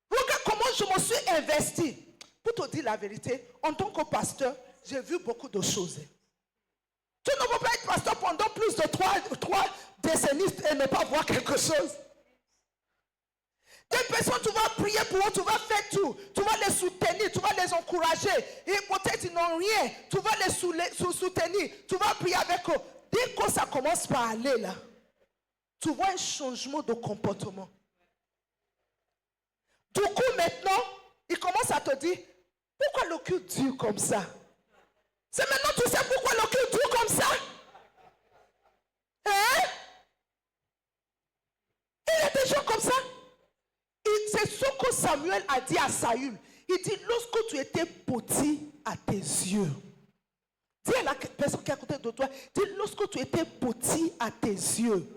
regarde comment je me suis investi. Pour te dire la vérité, en tant que pasteur, j'ai vu beaucoup de choses. Tu ne peux pas être pasteur pendant plus de 3 décennies et ne pas voir quelque chose. Des personnes, tu vas prier pour eux, tu vas faire tout. Tu vas les soutenir, tu vas les encourager. Et peut-être ils n'ont rien. Tu vas les soutenir. Tu vas prier avec eux. Dès que ça commence par aller là, tu vois un changement de comportement. Du coup, maintenant, il commence à te dire, pourquoi le culte dure comme ça? C'est maintenant tu sais pourquoi le culte dure comme ça? Hein? Il y a des gens comme ça. C'est ce que Samuel a dit à Saül. Il dit, lorsque tu étais petit à tes yeux. Dis à la personne qui est à côté de toi, dis, lorsque tu étais petit à tes yeux.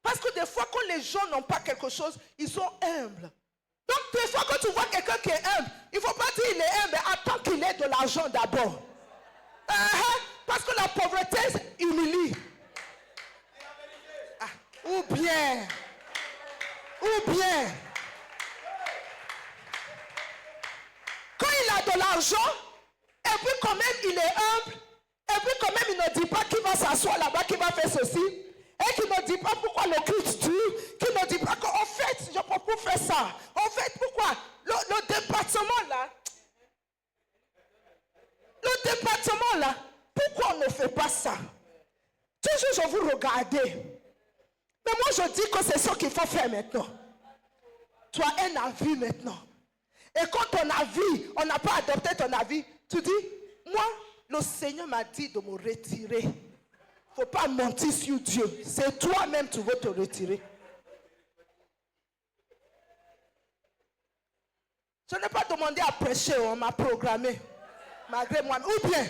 Parce que des fois, quand les gens n'ont pas quelque chose, ils sont humbles. Donc, des fois, quand tu vois quelqu'un qui est humble, il ne faut pas dire qu'il est humble, mais attends qu'il ait de l'argent d'abord. Parce que la pauvreté humilie. Ou bien, quand il a de l'argent, et puis quand même il est humble, et puis quand même il ne dit pas qu'il va s'asseoir là-bas, qu'il va faire ceci, et qu'il ne dit pas pourquoi le culte dure, qu'il ne dit pas qu'en fait, je peux pas faire ça. En fait, pourquoi le département là, pourquoi on ne fait pas ça? Toujours je vous regardais. Mais moi je dis que c'est ce qu'il faut faire maintenant. Tu as un avis maintenant. Et quand ton avis, on n'a pas adopté ton avis, tu dis, moi, le Seigneur m'a dit de me retirer. Il ne faut pas mentir sur Dieu. C'est toi-même tu veux te retirer. Je n'ai pas demandé à prêcher, on m'a programmé. Malgré moi. Ou bien.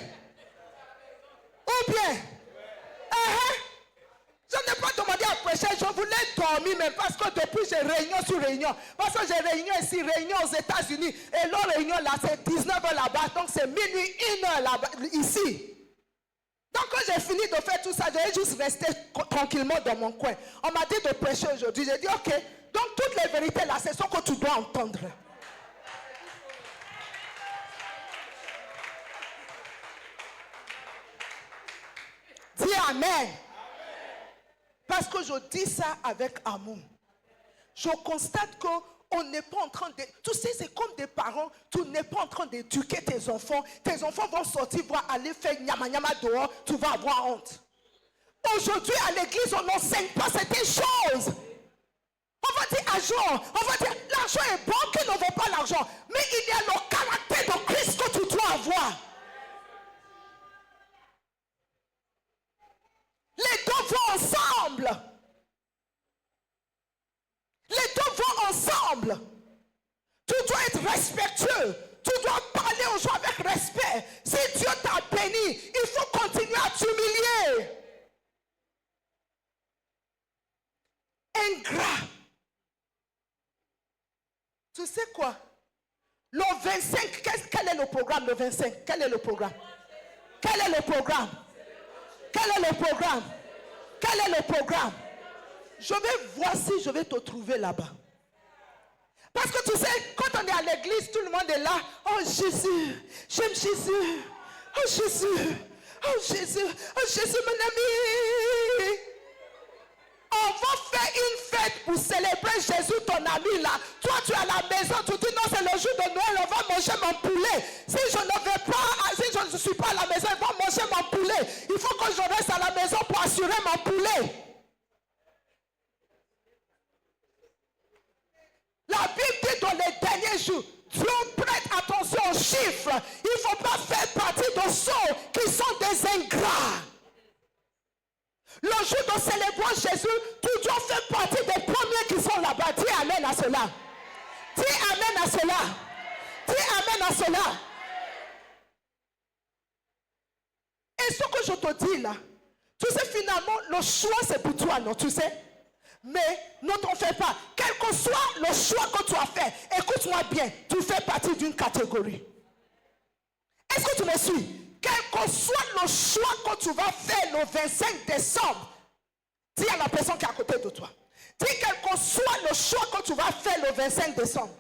Je n'ai pas demandé à prêcher, je voulais dormir, mais parce que depuis j'ai réunion sur réunion. Parce que j'ai réunion ici, réunion aux États-Unis. Et leur réunion là, c'est 19h là-bas. Donc c'est minuit, 1h là-bas, ici. Donc quand j'ai fini de faire tout ça, j'ai juste resté tranquillement dans mon coin. On m'a dit de prêcher aujourd'hui. J'ai dit ok. Donc toutes les vérités là, c'est ce que tu dois entendre. Dis Amen. Parce que je dis ça avec amour. Je constate qu'on n'est pas en train de... Tu sais, c'est comme des parents, tu n'es pas en train d'éduquer tes enfants. Tes enfants vont sortir, vont aller faire nyama nyama dehors, tu vas avoir honte. Aujourd'hui, à l'église, on n'enseigne pas certaines choses. On va dire argent, on va dire l'argent est bon, qui ne vaut pas l'argent. Mais il y a le caractère de Christ que tu dois avoir. Les deux vont ensemble. Les deux vont ensemble. Tu dois être respectueux. Tu dois parler aux gens avec respect. Si Dieu t'a béni, il faut continuer à t'humilier. Ingrat. Tu sais quoi? Le 25, quel est le programme le 25? Quel est le programme? Quel est le programme? Quel est le programme? Quel est le programme? Je vais voir si je vais te trouver là-bas. Parce que tu sais, quand on est à l'église, tout le monde est là. Oh Jésus, j'aime Jésus. Oh Jésus, oh Jésus, oh Jésus mon ami. On va faire une fête pour célébrer Jésus, ton ami là. Toi, tu es à la maison, tu dis non, c'est le jour de Noël, on va manger mon poulet. Si je ne vais pas, si je ne suis pas à la maison, on va manger mon poulet. Il faut que je reste à la maison pour assurer mon poulet. La Bible dit dans les derniers jours, Dieu prête attention aux chiffres. Il ne faut pas faire partie de ceux qui sont des ingrats. Le jour de célébrer Jésus, tu dois faire partie des premiers qui sont là-bas. Dis Amen à cela. Dis Amen à cela. Dis Amen à cela. Et ce que je te dis là, tu sais finalement, le choix c'est pour toi, non, tu sais. Mais ne t'en fais pas. Quel que soit le choix que tu as fait, écoute-moi bien, tu fais partie d'une catégorie. Est-ce que tu me suis? Quel que soit le choix que tu vas faire le 25 décembre, dis à la personne qui est à côté de toi. Dis quel que soit le choix que tu vas faire le 25 décembre.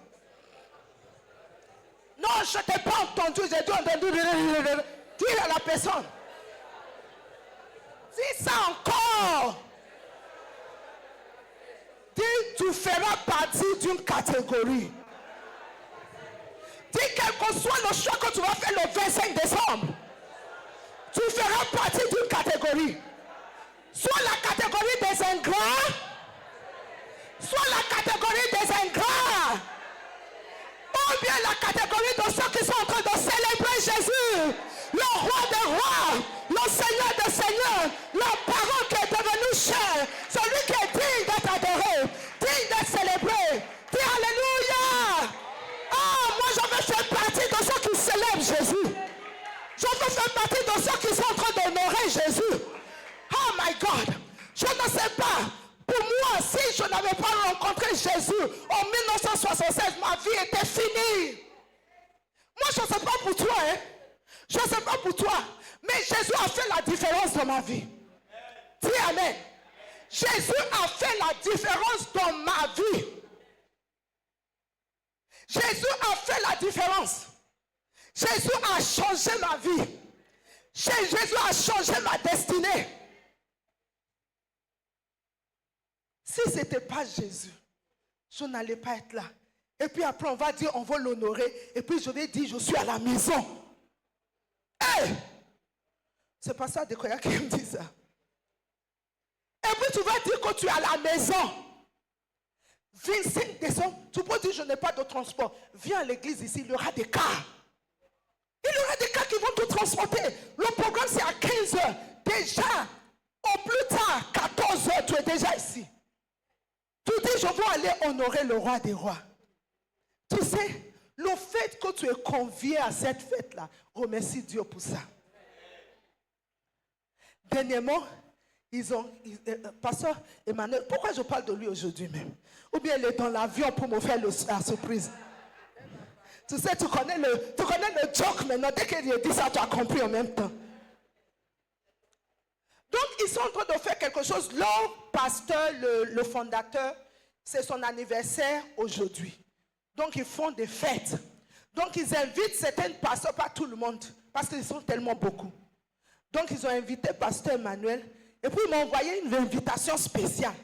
Non, je ne t'ai pas entendu, j'ai dû entendu. Dis à la personne. Dis ça encore. Dis, tu feras partie d'une catégorie. Dis quel que soit le choix que tu vas faire le 25 décembre. Tu feras partie d'une catégorie. Soit la catégorie des ingrats, soit la catégorie des ingrats. dans la catégorie de ceux qui sont en train de célébrer Jésus, le roi des rois, le Seigneur des seigneurs, le parent qui est devenu cher, celui qui est digne d'être adoré, digne d'être célébré. Dis Alléluia. Oh, moi je veux faire partie de ceux qui célèbrent Jésus. Je veux faire partie de ceux qui sont en train d'honorer Jésus. Oh my God. Je ne sais pas. Pour moi, si je n'avais pas rencontré Jésus en 1976, ma vie était finie. Moi, je ne sais pas pour toi. Je ne sais pas pour toi. Mais Jésus a fait la différence dans ma vie. Dis Amen. Jésus a fait la différence dans ma vie. Jésus a fait la différence. Jésus a changé ma vie. Jésus a changé ma destinée. Si ce n'était pas Jésus, je n'allais pas être là. Et puis après, on va dire, on va l'honorer. Et puis je vais dire, je suis à la maison. Hey! C'est pas ça, Dekoya, qui me dit ça. Et puis tu vas dire que tu es à la maison. 25 décembre, tu peux dire, je n'ai pas de transport. Viens à l'église ici, il y aura des cars. Il y aura des cars qui vont te transporter. Le programme, c'est à 15 heures. Déjà, au plus tard, 14 heures, tu es déjà ici. Tu dis, je veux aller honorer le roi des rois. Tu sais, le fait que tu es convié à cette fête-là, remercie Dieu pour ça. Dernièrement, Pasteur Emmanuel, pourquoi je parle de lui aujourd'hui même? Ou bien il est dans l'avion pour me faire la surprise. Tu sais, tu connais le joke maintenant. Dès qu'il dit ça, tu as compris en même temps. Donc, ils sont en train de faire quelque chose. Leur pasteur, le fondateur, c'est son anniversaire aujourd'hui. Donc, ils font des fêtes. Donc, ils invitent certains pasteurs, pas tout le monde, parce qu'ils sont tellement beaucoup. Donc, ils ont invité Pasteur Emmanuel. Et puis, ils m'ont envoyé une invitation spéciale.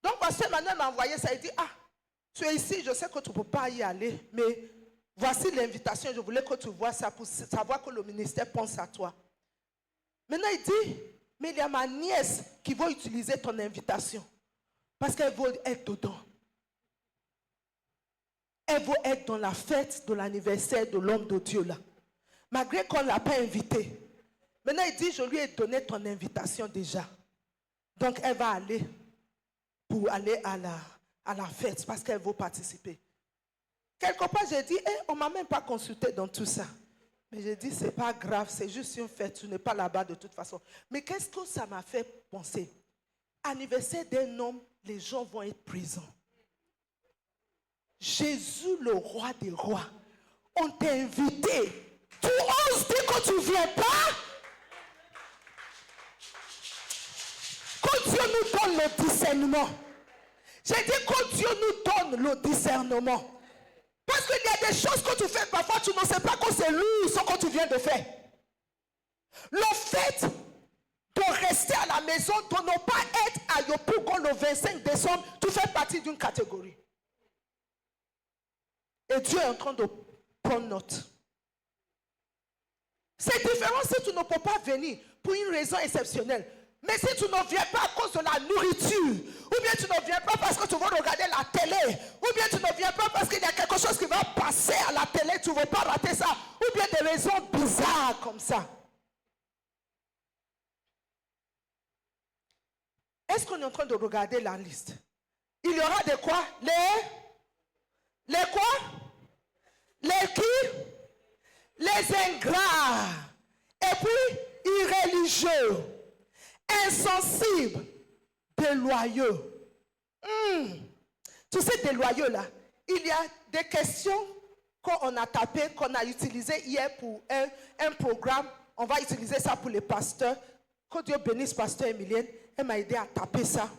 Donc, Pasteur Emmanuel m'a envoyé ça. Il dit, ah, tu es ici, je sais que tu ne peux pas y aller, mais voici l'invitation. Je voulais que tu vois ça pour savoir que le ministère pense à toi. Maintenant, il dit, mais il y a ma nièce qui va utiliser ton invitation. Parce qu'elle veut être dedans. Elle veut être dans la fête de l'anniversaire de l'homme de Dieu là. Malgré qu'on ne l'a pas invitée. Maintenant, il dit, je lui ai donné ton invitation déjà. Donc, elle va aller pour aller à la fête parce qu'elle veut participer. Quelque part, j'ai dit, on ne m'a même pas consulté dans tout ça. Mais j'ai dit, ce n'est pas grave, c'est juste une fête, tu n'es pas là-bas de toute façon. Mais qu'est-ce que ça m'a fait penser? Anniversaire d'un homme, les gens vont être présents. Jésus, le roi des rois, on t'a invité. Tu oses dire que tu ne viens pas? Que Dieu nous donne le discernement. J'ai dit que Dieu nous donne le discernement. Parce qu'il y a des choses que tu fais parfois, tu ne sais pas que c'est lui ce que tu viens de faire. Le fait de rester à la maison, de ne pas être à Yopougon le 25 décembre, tu fais partie d'une catégorie. Et Dieu est en train de prendre note. C'est différent si tu ne peux pas venir pour une raison exceptionnelle. Mais si tu ne viens pas à cause de la nourriture, ou bien tu ne viens pas parce que tu veux regarder la télé, ou bien tu ne viens pas parce qu'il y a quelque chose qui va passer à la télé, tu ne veux pas rater ça, ou bien des raisons bizarres comme ça. Est-ce qu'on est en train de regarder la liste? Il y aura des quoi? Les quoi? Les qui? Les ingrats. Et puis, irréligieux. Insensibles, déloyaux. Tu sais, déloyaux là, il y a des questions qu'on a tapées, qu'on a utilisées hier pour un programme. On va utiliser ça pour les pasteurs. Que Dieu bénisse Pasteur Emilien. Elle m'a aidé à taper ça.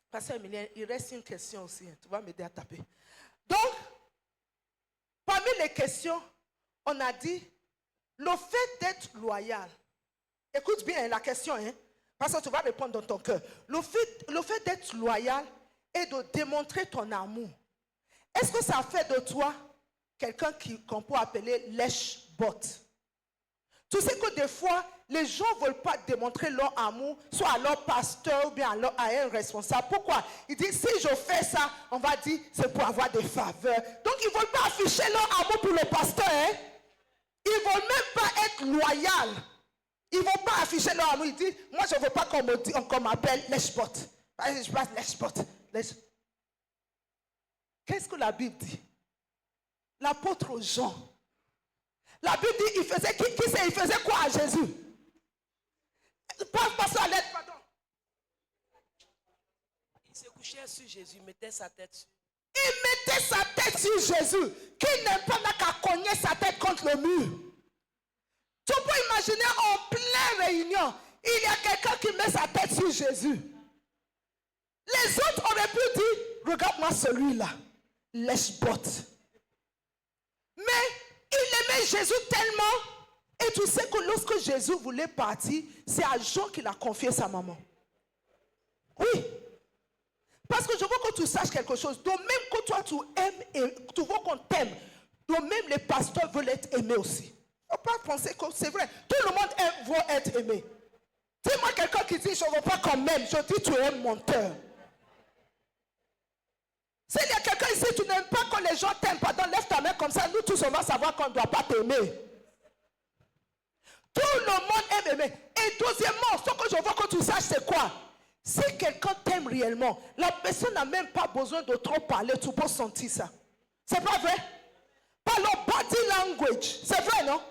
Pasteur Emilien, il reste une question aussi. Tu vas m'aider à taper. Donc, parmi les questions, on a dit, le fait d'être loyal. Écoute bien la question, parce que tu vas répondre dans ton cœur. Le fait d'être loyal et de démontrer ton amour, est-ce que ça fait de toi quelqu'un qu'on peut appeler lèche-botte? Tu sais que des fois, les gens ne veulent pas démontrer leur amour, soit à leur pasteur ou bien à un responsable. Pourquoi? Ils disent, si je fais ça, on va dire, c'est pour avoir des faveurs. Donc, ils ne veulent pas afficher leur amour pour le pasteur. Hein? Ils ne veulent même pas être loyaux. Ils ne vont pas afficher leur amour. Ils disent, moi, je ne veux pas qu'on m'appelle Lèche-Pot. Je passe Lèche-Pot. Qu'est-ce que la Bible dit? L'apôtre Jean. La Bible dit, il faisait quoi à Jésus? Passe à l'aide, pardon. Il se couchait sur Jésus, il mettait sa tête sur. Il mettait sa tête sur Jésus. Qui n'aime pas qu'à cogner sa tête contre le mur? Tu peux imaginer en pleine réunion, il y a quelqu'un qui met sa tête sur Jésus. Les autres auraient pu dire, regarde-moi celui-là, lèche-botte. Mais il aimait Jésus tellement. Et tu sais que lorsque Jésus voulait partir, c'est à Jean qu'il a confié sa maman. Oui. Parce que je veux que tu saches quelque chose. Donc même que toi tu aimes et tu veux qu'on t'aime, donc même les pasteurs veulent être aimés aussi. Il ne faut pas penser que c'est vrai. Tout le monde veut être aimé. Dis-moi quelqu'un qui dit je ne veux pas qu'on m'aime. Je dis tu es un menteur. S'il y a quelqu'un ici, tu n'aimes pas quand les gens t'aiment, pardon, lève ta main comme ça, nous tous on va savoir qu'on ne doit pas t'aimer. Tout le monde aime aimer. Et deuxièmement, ce que je veux que tu saches, c'est quoi? Si quelqu'un t'aime réellement, la personne n'a même pas besoin de trop parler, tu peux sentir ça. C'est pas vrai? Par le body language, c'est vrai, non?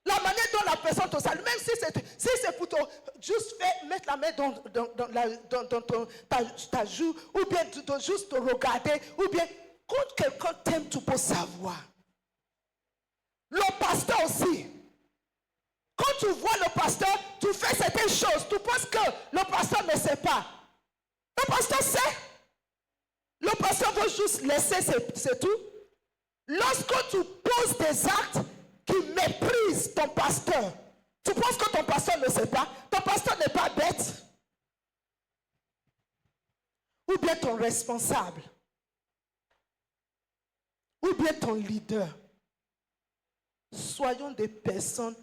La manière dont la personne te salue, même si c'est pour te juste mettre la main dans ta joue, ou bien juste te regarder, ou bien quand quelqu'un t'aime, tu peux savoir. Le pasteur aussi. Quand tu vois le pasteur, tu fais certaines choses. Tu penses que le pasteur ne sait pas. Le pasteur sait. Le pasteur veut juste laisser, c'est tout. Lorsque tu poses des actes qui méprisent ton pasteur, tu penses que ton pasteur ne sait pas. Ton pasteur n'est pas bête. Ou bien ton responsable. Ou bien ton leader. Soyons des personnes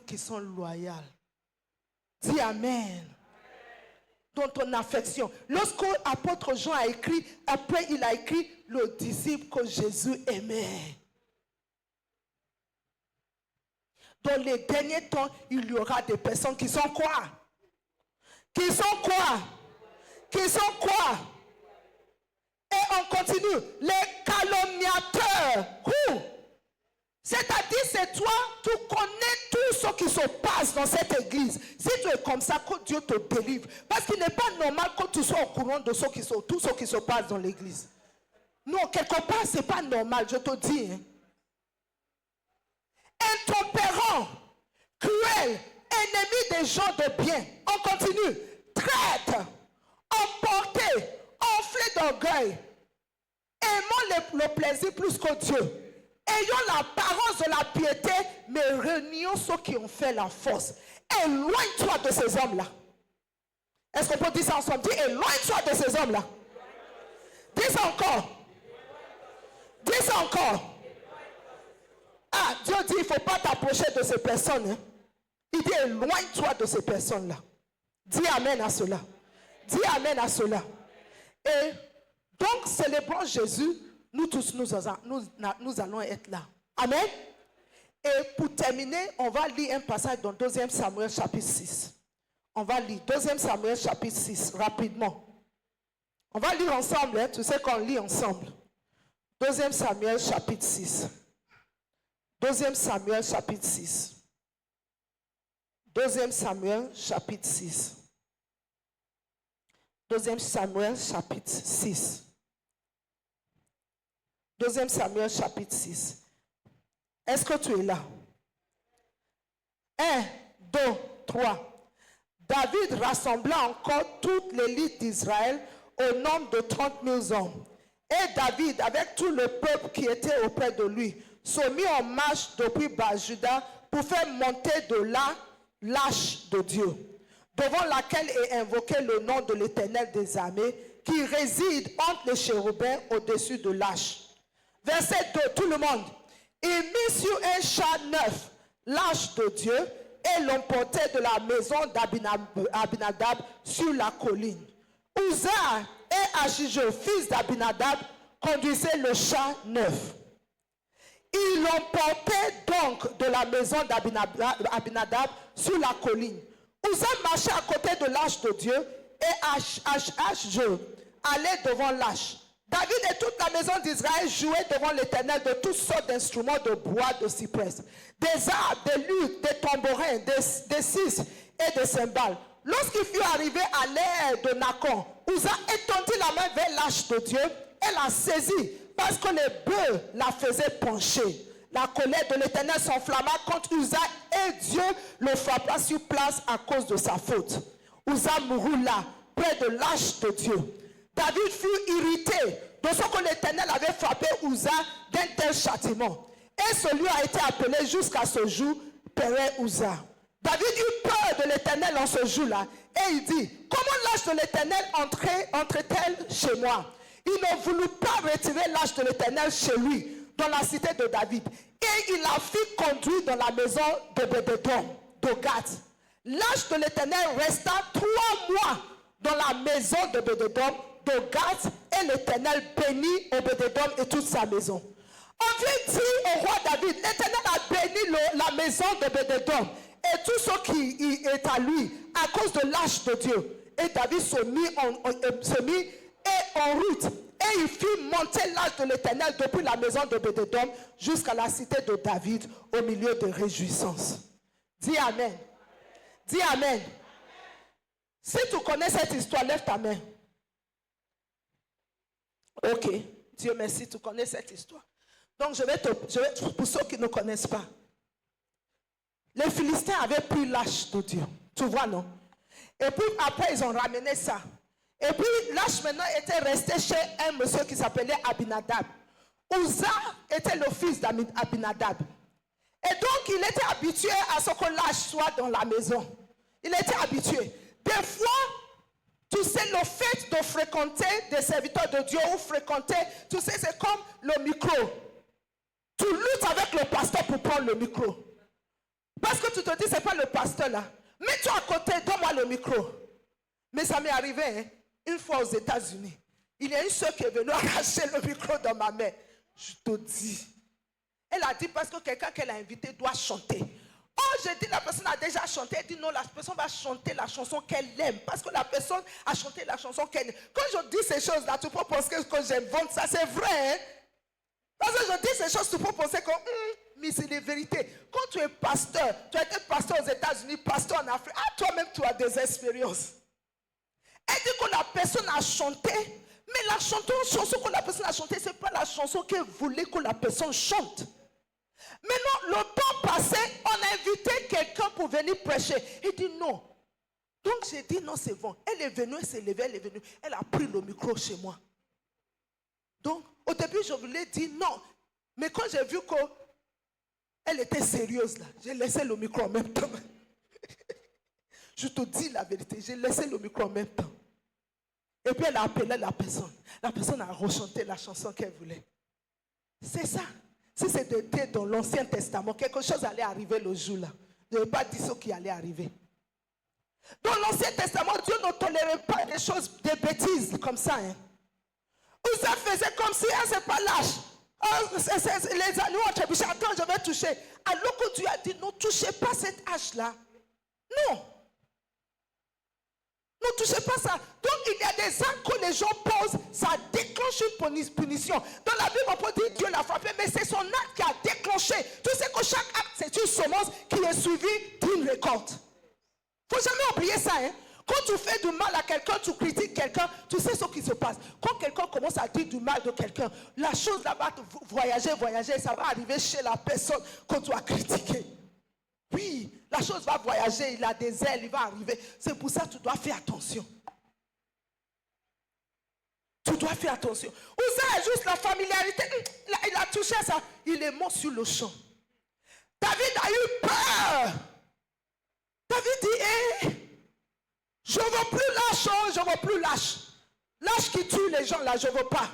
qui sont loyales. Dis Amen. Dans ton affection. Lorsque l'apôtre Jean a écrit, après il a écrit le disciple que Jésus aimait. Dans les derniers temps, il y aura des personnes qui sont quoi? Qui sont quoi? Qui sont quoi? Et on continue. Les calomniateurs. Où? C'est-à-dire, c'est toi, tu connais tout ce qui se passe dans cette église. Si tu es comme ça, que Dieu te délivre. Parce qu'il n'est pas normal que tu sois au courant de tout ce qui se passe dans l'église. Non, quelque part, ce n'est pas normal, je te dis. Hein. Intempérant, cruel, ennemi des gens de bien. On continue. Traître, emporté, enflé d'orgueil. Aimons le plaisir plus que Dieu. Ayons l'apparence de la piété, mais renions ceux qui ont fait la force. Éloigne-toi de ces hommes-là. Est-ce qu'on peut dire ça ensemble? Dis, éloigne-toi de ces hommes-là. Dis ça encore. Dis ça encore. Ah, Dieu dit, il ne faut pas t'approcher de ces personnes. Hein. Il dit, éloigne-toi de ces personnes-là. Dis Amen à cela. Dis Amen à cela. Et donc, célébrons Jésus. Nous tous, nous allons être là. Amen. Et pour terminer, on va lire un passage dans 2 Samuel chapitre 6. On va lire 2 Samuel chapitre 6 rapidement. On va lire ensemble. Hein? Tu sais qu'on lit ensemble. 2 Samuel chapitre 6. 2 Samuel chapitre 6. 2 Samuel chapitre 6. 2 Samuel chapitre 6. 2 Samuel chapitre 6. Est-ce que tu es là? 1, 2, 3. David rassembla encore toute l'élite d'Israël au nombre de 30 000 hommes. Et David, avec tout le peuple qui était auprès de lui, se mit en marche depuis Bas-Juda pour faire monter de là l'arche de Dieu, devant laquelle est invoqué le nom de l'Éternel des armées, qui réside entre les chérubins au-dessus de l'arche. Verset 2, tout le monde. Il mit sur un char neuf l'Arche de Dieu et l'emportaient de la maison d'Abinadab sur la colline. Uza et Achijah, fils d'Abinadab, conduisaient le char neuf. Ils l'emportaient donc de la maison d'Abinadab sur la colline. Uza marchait à côté de l'Arche de Dieu et Achijah allait devant l'Arche. David et toute la maison d'Israël jouaient devant l'Éternel de toutes sortes d'instruments de bois de cyprès, des arbres, des luttes, des tambourins, des cis et des cymbales. Lorsqu'il fut arrivé à l'ère de Nacon, Uza étendit la main vers l'Arche de Dieu et la saisit parce que les bœufs la faisaient pencher. La colère de l'Éternel s'enflamma contre Uza et Dieu le frappa sur place à cause de sa faute. Uza mourut là, près de l'Arche de Dieu. David fut irrité de ce que l'Éternel avait frappé Uza d'un tel châtiment. Et ce lieu a été appelé jusqu'à ce jour Pérez Uza. David eut peur de l'Éternel en ce jour-là. Et il dit, comment l'Arche de l'Éternel entre-t-elle chez moi? Il ne voulut pas retirer l'Arche de l'Éternel chez lui, dans la cité de David. Et il la fit conduire dans la maison d'Obédédom, de Gath. L'Arche de l'Éternel resta 3 mois dans la maison d'Obédédom, de Gath, et l'Éternel bénit Obédédom et toute sa maison. On vient dire au roi David, l'Éternel a béni la maison d'Obédédom et tout ce qui est à lui à cause de l'Arche de Dieu. Et David se mit en route et il fit monter l'Arche de l'Éternel depuis la maison d'Obédédom jusqu'à la cité de David au milieu de réjouissances. Dis Amen. Dis Amen. Si tu connais cette histoire, lève ta main. Ok, Dieu merci, tu connais cette histoire. Donc je vais pour ceux qui ne connaissent pas. Les Philistins avaient pris l'Arche de Dieu. Tu vois, non? Et puis après, ils ont ramené ça. Et puis l'Arche maintenant était restée chez un monsieur qui s'appelait Abinadab. Uza était le fils d'Abinadab. Et donc il était habitué à ce que l'Arche soit dans la maison. Il était habitué. Des fois, tu sais, le fait de fréquenter des serviteurs de Dieu ou fréquenter, tu sais, c'est comme le micro. Tu luttes avec le pasteur pour prendre le micro. Parce que tu te dis, c'est pas le pasteur là. Mets-toi à côté, donne-moi le micro. Mais ça m'est arrivé, hein, une fois aux États-Unis. Il y a une soeur qui est venue arracher le micro dans ma main. Je te dis. Elle a dit parce que quelqu'un qu'elle a invité doit chanter. Oh, j'ai dit, la personne a déjà chanté. Elle dit non, la personne va chanter la chanson qu'elle aime. Parce que la personne a chanté la chanson qu'elle aime. Quand je dis ces choses-là, tu peux penser que j'invente ça. C'est vrai, hein? Parce que je dis ces choses, tu peux penser que, mais c'est les vérités. Quand tu es pasteur, tu as été pasteur aux États-Unis, pasteur en Afrique, toi-même, tu as des expériences. Elle dit que la personne a chanté, mais la chanson que la personne a chantée, ce n'est pas la chanson qu'elle voulait que la personne chante. Maintenant, le temps passé, on a invité quelqu'un pour venir prêcher. Il dit non. Donc j'ai dit non, c'est bon. Elle est venue, elle s'est levée, elle est venue. Elle a pris le micro chez moi. Donc, au début, je voulais dire non. Mais quand j'ai vu qu'elle était sérieuse là, j'ai laissé le micro en même temps. Je te dis la vérité, j'ai laissé le micro en même temps. Et puis elle a appelé la personne. La personne a rechanté la chanson qu'elle voulait. C'est ça. Si c'était dans l'Ancien Testament, quelque chose allait arriver le jour-là. Je ne vais pas dire ce qui allait arriver. Dans l'Ancien Testament, Dieu ne tolérait pas des choses, des bêtises comme ça. Hein. Uza faisait comme si, c'est pas lâche. Les agneaux ont trébuché, attends, je vais toucher. Alors que Dieu a dit, ne touchez pas cette hache-là. Non. Ne touchez pas ça. Donc il y a des actes que les gens posent, ça déclenche une punition. Dans la Bible, on peut dire Dieu l'a frappé, mais c'est son acte qui a déclenché. Tu sais que chaque acte, c'est une semence qui est suivie d'une récolte. Il ne faut jamais oublier ça. Hein? Quand tu fais du mal à quelqu'un, tu critiques quelqu'un, tu sais ce qui se passe. Quand quelqu'un commence à dire du mal de quelqu'un, la chose là va voyager, ça va arriver chez la personne que tu as critiquée. Oui, la chose va voyager, il a des ailes, il va arriver. C'est pour ça que tu dois faire attention. Tu dois faire attention. Uza a juste la familiarité. Il a touché à ça. Il est mort sur le champ. David a eu peur. David dit, je ne veux plus lâche, je ne veux plus lâche. Lâche qui tue les gens là, je ne veux pas.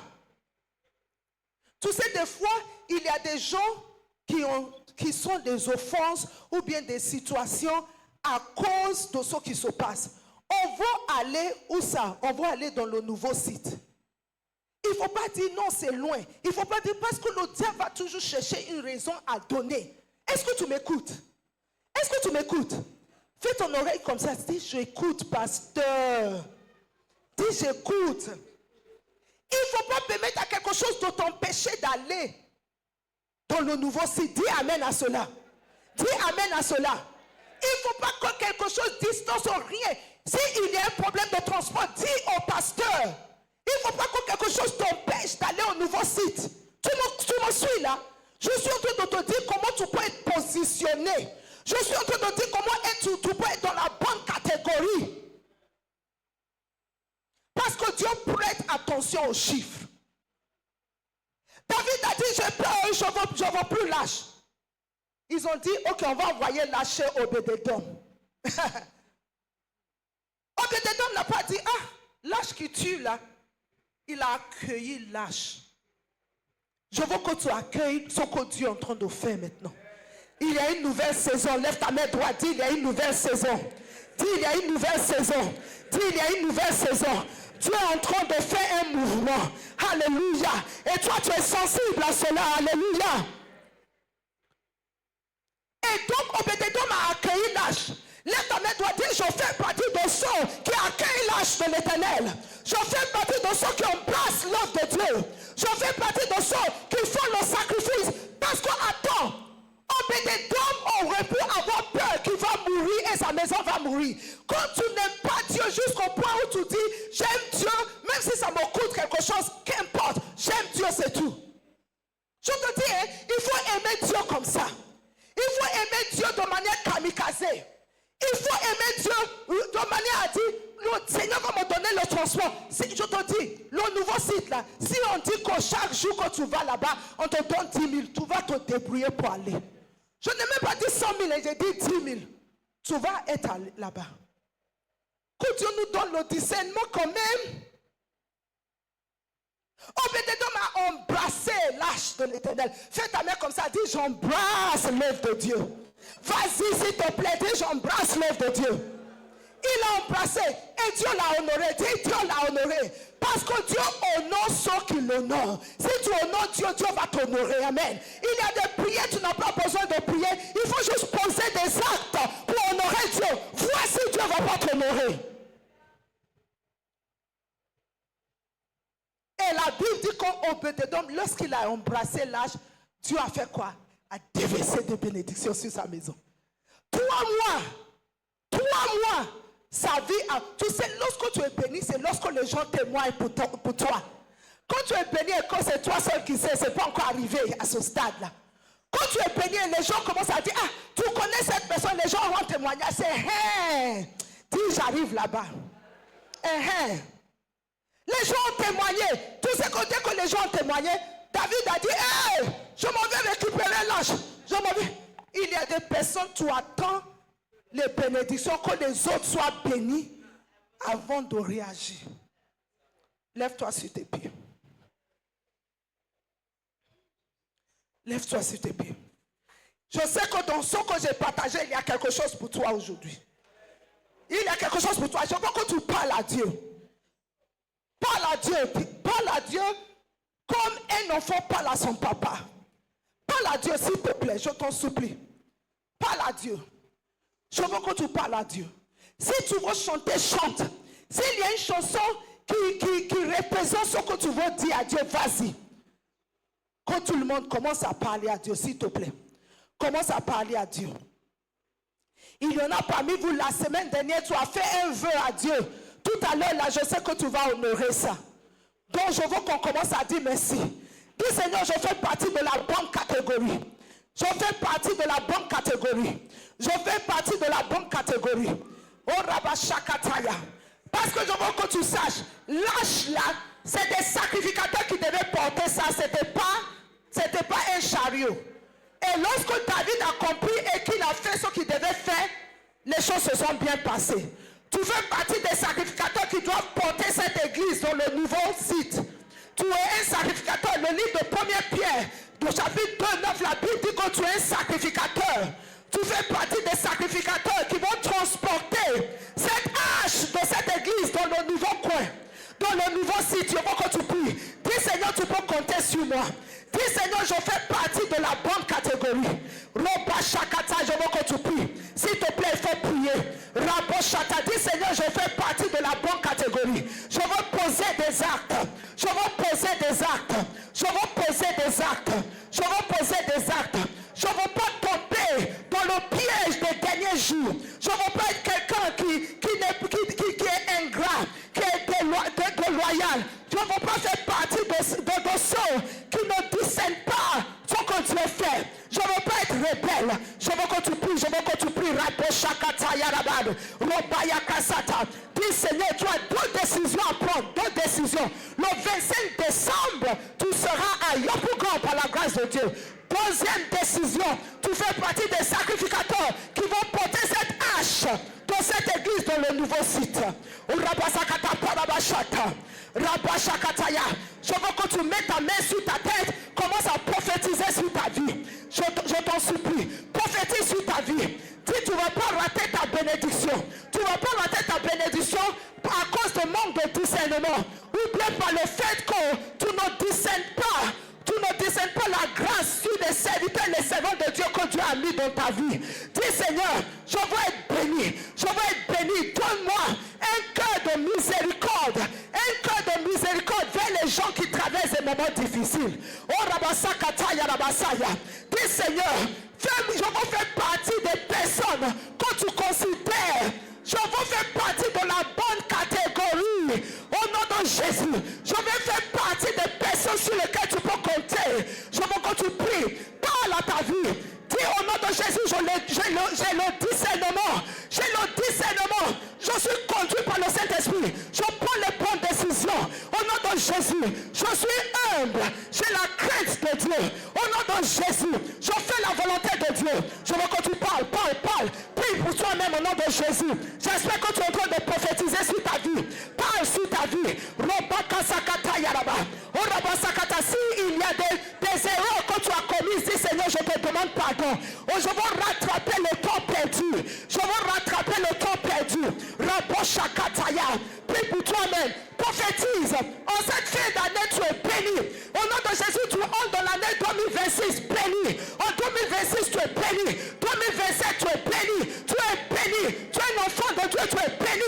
Tu sais, des fois, il y a des gens qui ont qui sont des offenses ou bien des situations à cause de ce qui se passe. On va aller où ça? On va aller dans le nouveau site. Il ne faut pas dire non, c'est loin. Il ne faut pas dire parce que le diable va toujours chercher une raison à donner. Est-ce que tu m'écoutes? Est-ce que tu m'écoutes? Fais ton oreille comme ça. Dis, j'écoute, pasteur. Dis, j'écoute. Il ne faut pas permettre à quelque chose de t'empêcher d'aller dans le nouveau site. Dis amen à cela. Dis amen à cela. Il ne faut pas que quelque chose distance ou rien. S'il y a un problème de transport, dis au pasteur. Il ne faut pas que quelque chose t'empêche d'aller au nouveau site. Tu me suis là? Je suis en train de te dire comment tu peux être positionné. Je suis en train de te dire comment tu peux être dans la bonne catégorie. Parce que Dieu prête attention aux chiffres. David a dit, j'ai peur, je ne veux plus lâche. Ils ont dit, ok, on va envoyer lâcher Obed-Edom. Obed-Edom n'a pas dit, ah, lâche qui tue là. Il a accueilli lâche. Je veux que tu accueilles ce que Dieu est en train de faire maintenant. Il y a une nouvelle saison. Lève ta main droite, dis, il y a une nouvelle saison. Dis, il y a une nouvelle saison. Dis, il y a une nouvelle saison. Dieu est en train de faire un mouvement. Alléluia. Et toi, tu es sensible à cela. Alléluia. Et donc, Obed-Edom a accueilli lâche. Lève ta main droite, dis, je fais partie de ceux qui accueillent l'âge de l'Éternel. Je fais partie de ceux qui embrassent l'œuvre de Dieu. Je fais partie de ceux qui font le sacrifice. Parce que, attends, Obed-Edom aurait pu avoir peur qu'il va mourir et sa maison va mourir. Quand tu n'aimes pas Dieu jusqu'au point où tu dis, j'aime Dieu, même si ça me coûte quelque chose, qu'importe, j'aime Dieu, c'est tout. Je te dis, hein, il faut aimer Dieu comme ça. Il faut aimer Dieu de manière kamikaze. Il faut aimer Dieu de manière à dire, le Seigneur va me donner le transport. Si, je te dis, le nouveau site là, si on dit que chaque jour que tu vas là-bas, on te donne 10 000, tu vas te débrouiller pour aller. Je n'ai même pas dit 100 000, j'ai dit 10 000. Tu vas être là-bas. Que Dieu nous donne le discernement quand même. Obed-Edom a embrassé l'âge de l'Éternel. Fais ta main comme ça, dis, j'embrasse l'œuvre de Dieu. Vas-y, s'il te plaît, dis, j'embrasse l'œuvre de Dieu. Il a embrassé et Dieu l'a honoré. Dis, Dieu l'a honoré. Parce que Dieu honore ceux qui l'honorent. Si tu honores Dieu, Dieu va t'honorer. Amen. Il y a des prières, tu n'as pas besoin de prier. Il faut juste poser des actes pour honorer Dieu. Voici, Dieu ne va pas t'honorer. Et la Bible dit qu'Obed-Edom, lorsqu'il a embrassé l'âge, Dieu a fait quoi? A déversé des bénédictions sur sa maison. 3 mois, sa vie a... Tu sais, lorsque tu es béni, c'est lorsque les gens témoignent pour toi. Quand tu es béni et quand c'est toi seul qui sais, c'est pas encore arrivé à ce stade-là. Quand tu es béni et les gens commencent à dire, ah, tu connais cette personne, les gens vont témoigner. C'est, hey, dis, j'arrive là-bas. Les gens ont témoigné. Tout ce que dès que les gens ont témoigné, David a dit, hey, je m'en vais récupérer l'âge. Je m'en vais. Il y a des personnes, tu attends les bénédictions, que les autres soient bénis avant de réagir. Lève-toi sur tes pieds. Lève-toi sur tes pieds. Je sais que dans ce que j'ai partagé, il y a quelque chose pour toi aujourd'hui. Il y a quelque chose pour toi. Je veux que tu parles à Dieu. Parle à Dieu. Parle à Dieu comme un enfant parle à son papa. Parle à Dieu, s'il te plaît, je t'en supplie. Parle à Dieu. Je veux que tu parles à Dieu. Si tu veux chanter, chante. S'il y a une chanson qui représente ce que tu veux dire à Dieu, vas-y. Quand tout le monde commence à parler à Dieu, s'il te plaît. Commence à parler à Dieu. Il y en a parmi vous, la semaine dernière, tu as fait un vœu à Dieu. Tout à l'heure, là, je sais que tu vas honorer ça. Donc, je veux qu'on commence à dire merci. Dis, Seigneur, je fais partie de la bonne catégorie. Je fais partie de la bonne catégorie. Je fais partie de la bonne catégorie. Oh, Rabashakataya. Parce que je veux que tu saches, l'âge là, c'est des sacrificateurs qui devaient porter ça. C'était pas un chariot. Et lorsque David a compris et qu'il a fait ce qu'il devait faire, les choses se sont bien passées. Tu fais partie des sacrificateurs qui doivent porter cette église dans le nouveau site. Tu es un sacrificateur. Le livre de 1 Pierre Au chapitre 2, 9, la Bible dit que tu es un sacrificateur. Tu fais partie des sacrificateurs qui vont transporter cette hache de cette église dans le nouveau coin, dans le nouveau site. Je veux que tu pries. Dis Seigneur, tu peux compter sur moi. Dis Seigneur, je fais partie de la bonne catégorie. Robashakata, je veux que tu pries. S'il te plaît, il faut prier. Raboshata, dis Seigneur, je fais partie de la bonne catégorie. Je veux poser des actes. Je veux poser des actes. Je veux poser des actes. Je veux poser des actes. Je ne veux pas tomber dans le piège des derniers jours. Je ne veux pas être quelqu'un qui est ingrat, qui est déloyal. Je ne veux pas faire partie de ceux qui ne discernent pas ce que Dieu fait. Je ne veux pas être rebelle. Je veux que tu pries. Je veux que tu pries. Dis Seigneur, tu as deux décisions à prendre. Deux décisions. Le 25 décembre, tu seras à Yopougon par la grâce de Dieu. Deuxième décision, tu fais partie des sacrificateurs qui vont porter cette hache dans cette église dans le nouveau site. Je veux que tu mettes ta main sur ta tête, commence à prophétiser sur ta vie. Je t'en supplie, prophétise sur ta vie. Dis, tu ne vas pas rater ta bénédiction. Tu ne vas pas rater ta bénédiction à cause de manque de discernement. Oublie pas le fait que tu ne discernes pas. Tu ne discernes pas la grâce sur les serviteurs et les servants de Dieu que Dieu a mis dans ta vie. Dis Seigneur, je veux être béni. Je veux être béni. Donne-moi un cœur de miséricorde. Un cœur de miséricorde vers les gens qui traversent des moments difficiles. Oh Rabasakataya Rabasaya. Dis Seigneur, je veux faire partie des personnes que tu considères. Je veux faire partie de la bonne catégorie. Au nom de Jésus, je veux faire partie des personnes sur lesquelles tu peux compter. Je veux que tu pries. Parle à ta vie. Dis au nom de Jésus, j'ai le discernement. J'ai le discernement. Je suis conduit par le Saint-Esprit. Je prends les bonnes décisions. Au nom de Jésus, je suis humble. J'ai la crainte de Dieu. Au nom de Jésus, je fais la volonté de Dieu. Je veux que tu parles. Prie pour toi-même au nom de Jésus. J'espère que tu es en train de prophétiser sur ta vie. Parle sur ta vie. Si il y a des erreurs que tu as commises, dis Seigneur, je te demande pardon. Oh, je veux rattraper le temps perdu. Je veux rattraper le temps perdu. Prie pour toi-même. Prophétise. En cette fin d'année, tu es béni. Au nom de Jésus, tu entres dans l'année 2026 béni. En 2026, tu es béni. 2027, tu es béni. Tu es béni. Tu es un enfant de Dieu. Tu es béni.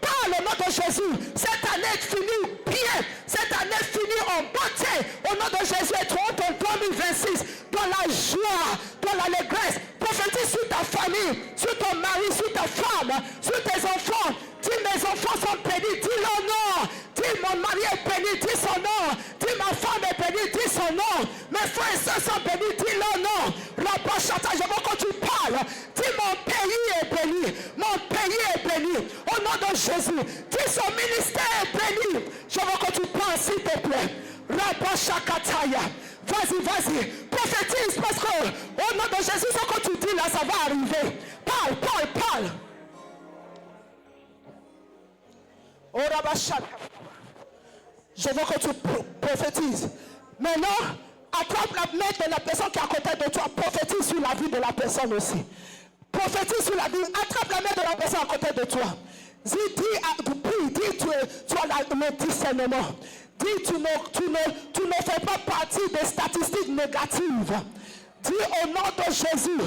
Par le nom de Jésus, cette année finit bien. Cette année finit en beauté. Au nom de Jésus, et tu entres en 2026 dans la joie, dans l'allégresse. Prophétise sur ta famille, sur ton mari, sur ta femme, sur tes enfants. Dis mes enfants sont bénis, dis leur nom. Dis mon mari est béni, dis son nom. Dis ma femme est bénie, dis son nom. Mes frères et sœurs sont bénis, dis leur nom. La Bachata, je veux que tu parles. Dis mon pays est béni, mon pays est béni. Au nom de Jésus, dis son ministère est béni. Je veux que tu parles s'il te plaît. La Bachakataya. Vas-y, prophétise parce que au nom de Jésus, ce que tu dis là, ça va arriver. Parle. Oh, je veux que tu prophétises. Maintenant, attrape la main de la personne qui est à côté de toi. Prophétise sur la vie de la personne aussi. Prophétise sur la vie. Attrape la main de la personne à côté de toi. Dis, tu as le discernement. Dis, tu ne fais pas partie des statistiques négatives. Dis au nom de Jésus,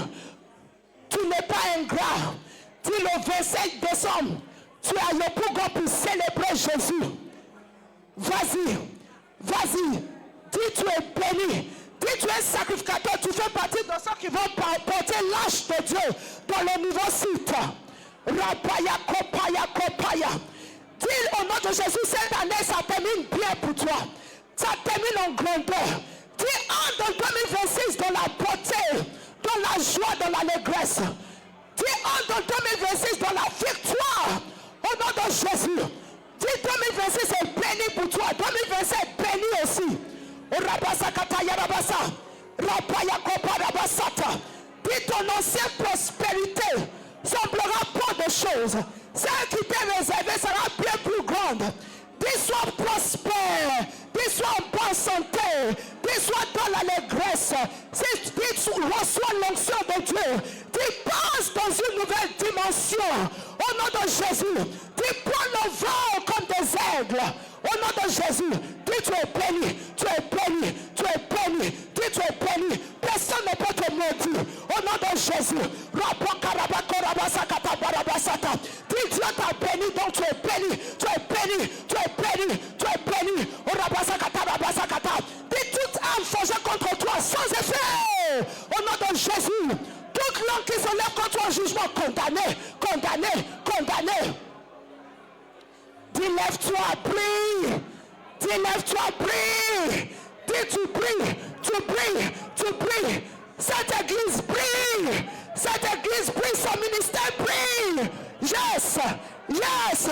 tu n'es pas ingrat. Dis le 25 décembre, tu as le pouvoir pour célébrer Jésus. Vas-y. Dis, tu es béni. Dis, tu es sacrificateur. Tu fais partie de ceux qui vont porter l'âge de Dieu dans le nouveau site. Kopaya. Dis au nom de Jésus, cette année, ça termine bien pour toi. Ça termine en grandeur. Dis, entre 2026 dans la beauté, dans la joie, dans l'allégresse. Dis, entre 2026 dans la victoire. Au nom de Jésus. Dis, 2026 est béni pour toi. 2027 est béni aussi. Dis, ton ancienne prospérité semblera peu de choses. Celle qui t'est réservée sera bien plus grande. Dis, sois prospère. Dis, sois en bonne santé. Dis, Qu'il soit dans l'allégresse. Qu'il reçoit l'onction de Dieu. Qu'il passe dans une nouvelle dimension. Au nom de Jésus. Qu'il prend le vent comme des aigles. Au nom de Jésus. Dis tu es béni. Tu es béni. Tu es béni. Dis tu es béni. Personne ne peut te maudire. Au nom de Jésus. Dis Dieu t'a béni. Donc tu es béni. Tu es béni. Tu es béni. Tu es béni. Dis toute âme forgée contre toi sans effet. Au nom de Jésus. Toute langue qui se lève contre toi en jugement, condamné, condamné, condamné. Dis lève-toi, prie. Dis lève-toi, prie. Dis tu pries, tu pries, tu pries. Cette église prie. Cette église prie, son ministère prie. Yes, yes.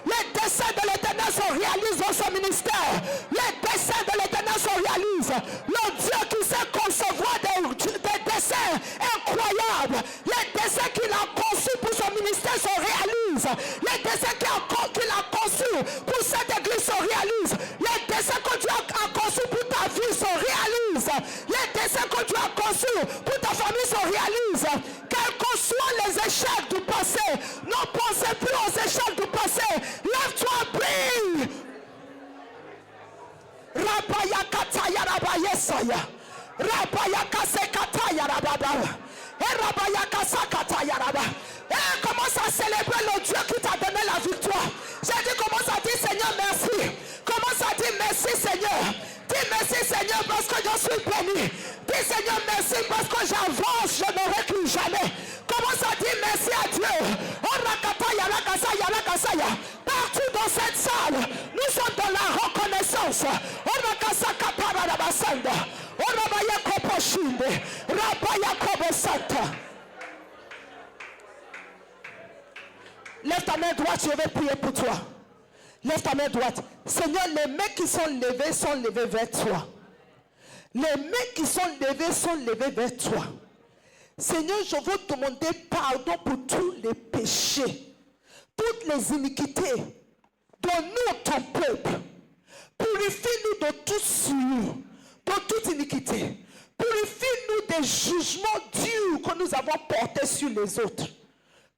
Les desseins de l'Éternel se réalisent dans son ministère. Les desseins de l'Éternel se réalisent. Le Dieu qui sait concevoir des desseins incroyables. Les desseins qu'il a conçus pour son ministère se réalisent. Les desseins qu'il a conçus pour cette église se réalisent. Les desseins que Dieu a conçus pour ta vie se réalisent. Les desseins que Dieu a conçus pour ta famille se réalisent. Quels que soient les échecs du passé, ne pensez plus aux échecs du passé. Lève-toi, prie. Rabaya kataya rabaya saya. Rabaya kasekataya rababa. Et rabaya kasakataya rababa. Et commence à célébrer le Dieu qui t'a donné la victoire. J'ai dit commence à dire Seigneur merci. Commence à dire merci Seigneur. Dis merci Seigneur parce que je suis béni. Dis Seigneur merci parce que j'avance, je ne recule jamais. Commence à dire merci à Dieu. Partout dans cette salle, nous sommes dans la reconnaissance. Lève ta main droite, je vais prier pour toi. Lève ta main droite. Seigneur, les mains qui sont levées vers toi. Les mains qui sont levées vers toi. Seigneur, je veux te demander pardon pour tous les péchés, toutes les iniquités de nous, ton peuple. Purifie-nous de tout souillure, de toute iniquité. Purifie-nous des jugements durs que nous avons portés sur les autres.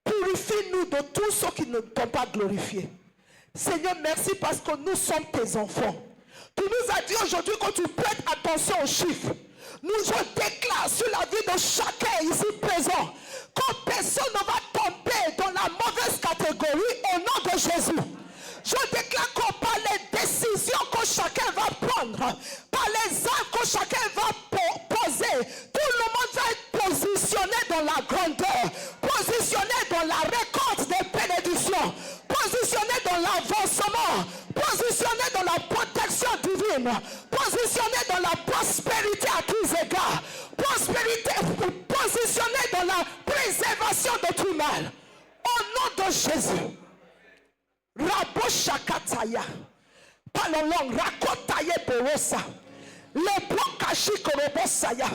Purifie-nous de tout ce qui ne t'ont pas glorifié. Seigneur, merci parce que nous sommes tes enfants. Tu nous as dit aujourd'hui que tu prêtes attention aux chiffres. Je déclare sur la vie de chacun ici présent que personne ne va tomber dans la mauvaise catégorie au nom de Jésus. Je déclare que par les décisions que chacun va prendre, par les actes que chacun va poser, tout le monde va être positionné dans la grandeur, positionné dans la récolte des bénédictions, positionné dans l'avancement, positionné dans la protection divine, positionné dans la prospérité à tous égards, positionné dans la préservation de tout mal. Au nom de Jésus. Rabo shakataya. Palolong rakotaye berosa. Les blocachi korobosaya.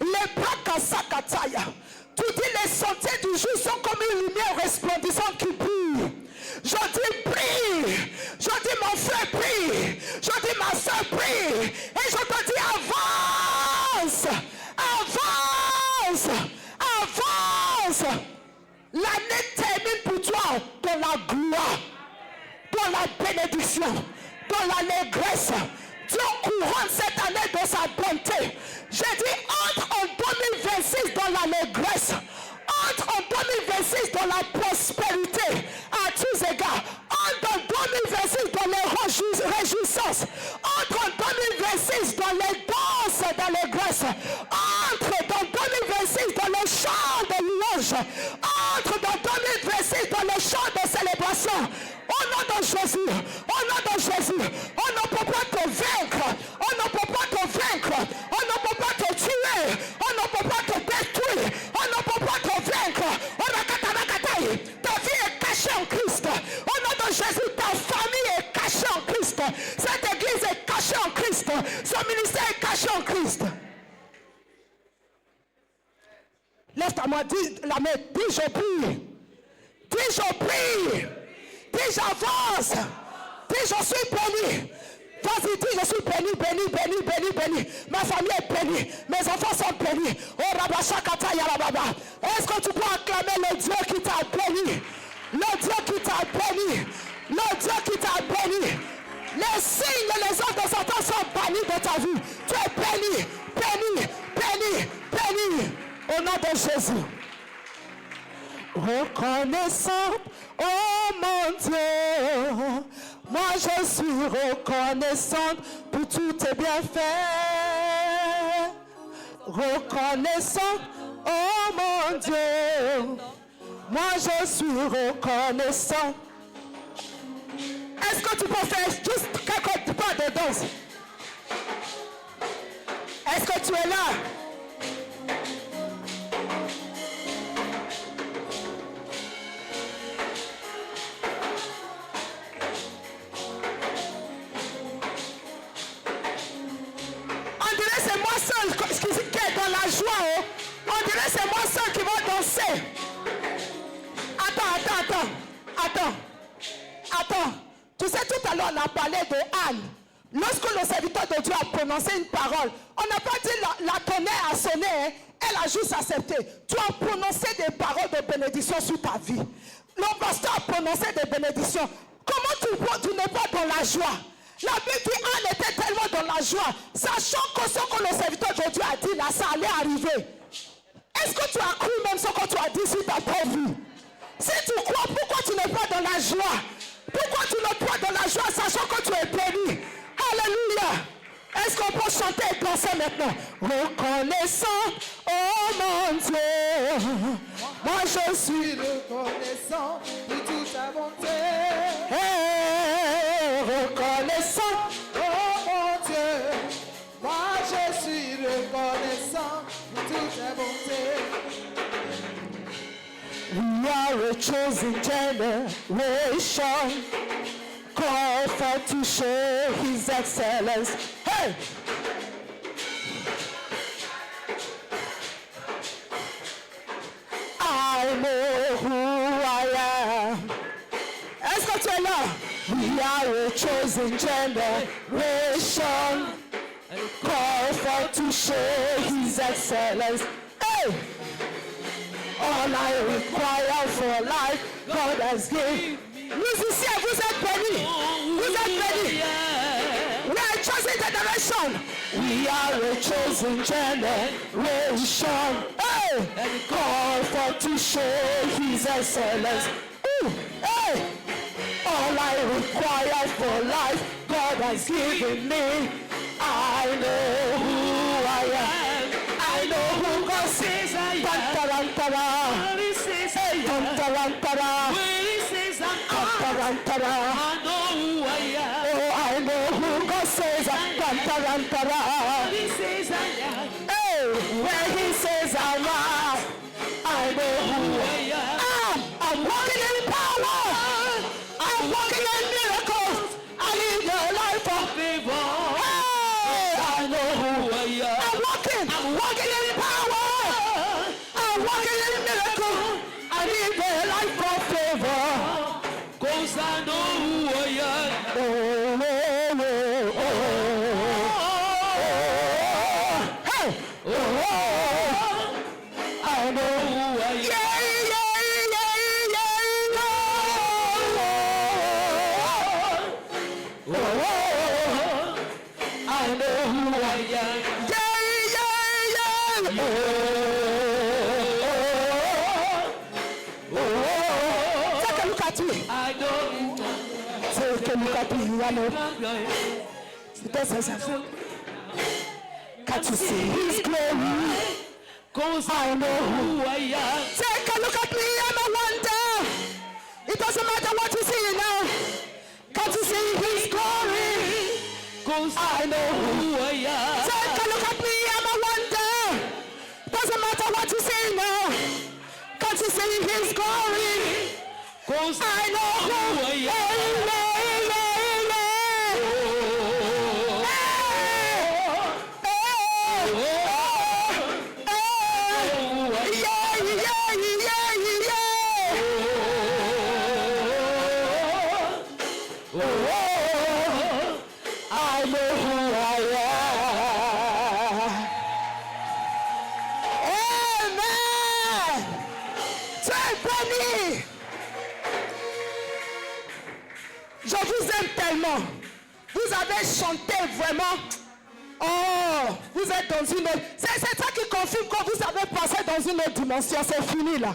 Les blocasakataya. Tu dis les sentiers du jour sont comme une lumière resplendissante qui brille. Je dis prie. Je dis mon frère prie. Je dis ma soeur prie. Et je te dis avance. Avance. Avance. L'année termine pour toi dans la gloire, dans la bénédiction, dans l'allégresse. Dieu couronne cette année de sa bonté. J'ai dit entre en 2026 dans l'allégresse. Entre en 2026 dans la prospérité à tous égards. Entre en 2026 dans les réjouissances. Entre en 2026 dans les danses d'allégresse. Entre dans 2026 dans les chants de louange. Entre dans 2026 dans les chants de célébration. Au nom de Jésus, au nom de Jésus, on ne peut pas te vaincre, on ne peut pas te vaincre, on ne peut pas te tuer, on ne peut pas te détruire, on ne peut pas te vaincre. Ta vie est cachée en Christ. Au nom de Jésus, ta famille est cachée en Christ. Cette église est cachée en Christ. Ce ministère est caché en Christ. Lève ta main, dis la main, dis je prie. Dis je prie. Dis j'avance. Dis, je suis béni. Vas-y, dis, je suis béni, béni, béni, béni, béni. Ma famille est bénie. Mes enfants sont bénis. Oh, Rabashakata Yarababa. Est-ce que tu peux acclamer le Dieu qui t'a béni? Le Dieu qui t'a béni. Le Dieu qui t'a béni. Les signes, les œuvres de Satan sont bannis de ta vie. Tu es béni, béni, béni, béni. Au nom de Jésus. Reconnaissant, oh mon Dieu, moi je suis reconnaissante pour tous tes bienfaits. Reconnaissant, oh mon Dieu, moi je suis reconnaissant. Est-ce que tu peux faire juste quelques pas de danse? Est-ce que tu es là? On dirait c'est moi seul qui est dans la joie. Oh. On dirait c'est moi seul qui va danser. Attends. Tu sais, tout à l'heure, on a parlé de Anne. Lorsque le serviteur de Dieu a prononcé une parole, on n'a pas dit la tonnerre a sonné, hein? Elle a juste accepté. Tu as prononcé des paroles de bénédiction sur ta vie. Le pasteur a prononcé des bénédictions. Comment tu n'es pas dans la joie? La Bible dit Anne était tellement dans la joie, sachant que ce que le serviteur de Dieu a dit là, ça allait arriver. Est-ce que tu as cru même ce que tu as dit sur ta propre vie? Si tu crois, pourquoi tu n'es pas dans la joie? Pourquoi tu n'es pas dans la joie, sachant que tu es béni? Alléluia! Est-ce qu'on peut chanter et danser maintenant? Reconnaissant, oh mon Dieu, moi je suis reconnaissant pour toute ta bonté. Hey, reconnaissant, Oh mon Dieu, moi je suis reconnaissant pour toute ta bonté. we are a chosen generation, called for to show his excellence. Hey! I know who I am. Est-ce que tu es là? We are a chosen generation, called for to show his excellence. Hey! All I require for life, God has given. Musiciens, vous êtes bénis. Vous êtes bénis. We are a chosen generation. We are a chosen generation. Hey! Called for to show his excellence. Ooh, hey! All I require for life, God has given me. I know who I am. I know who God says I am. When he says I am. When he says I'm I know who I am. Oh, I know who God says I am. When he says I am. Hey, when he says I'm I know who I am. I'm walking in power. I'm walking in miracles. I live a life of favor. Hey, I know who I am. I'm walking in power. I'm walking in miracles. I live a life of favor. 'Cause I know who I am. Oh, oh, oh, oh. Hey, oh, I know who I am. Yeah. I know who I am. Take a look at me. I know. Take a look at me. You know. Can't you see his glory? 'Cause I know who I am. Take a look at me. I'm a wonder. It doesn't matter what you see now. Can't you see his glory? 'Cause I know who I am. Take a look at me. I'm a wonder. Doesn't matter what you see now. Can't you see his glory? 'Cause I know who I am. Oh, avez chanté vraiment. Oh, vous êtes dans une autre. C'est ça qui confirme que vous avez passé dans une autre dimension. C'est fini là.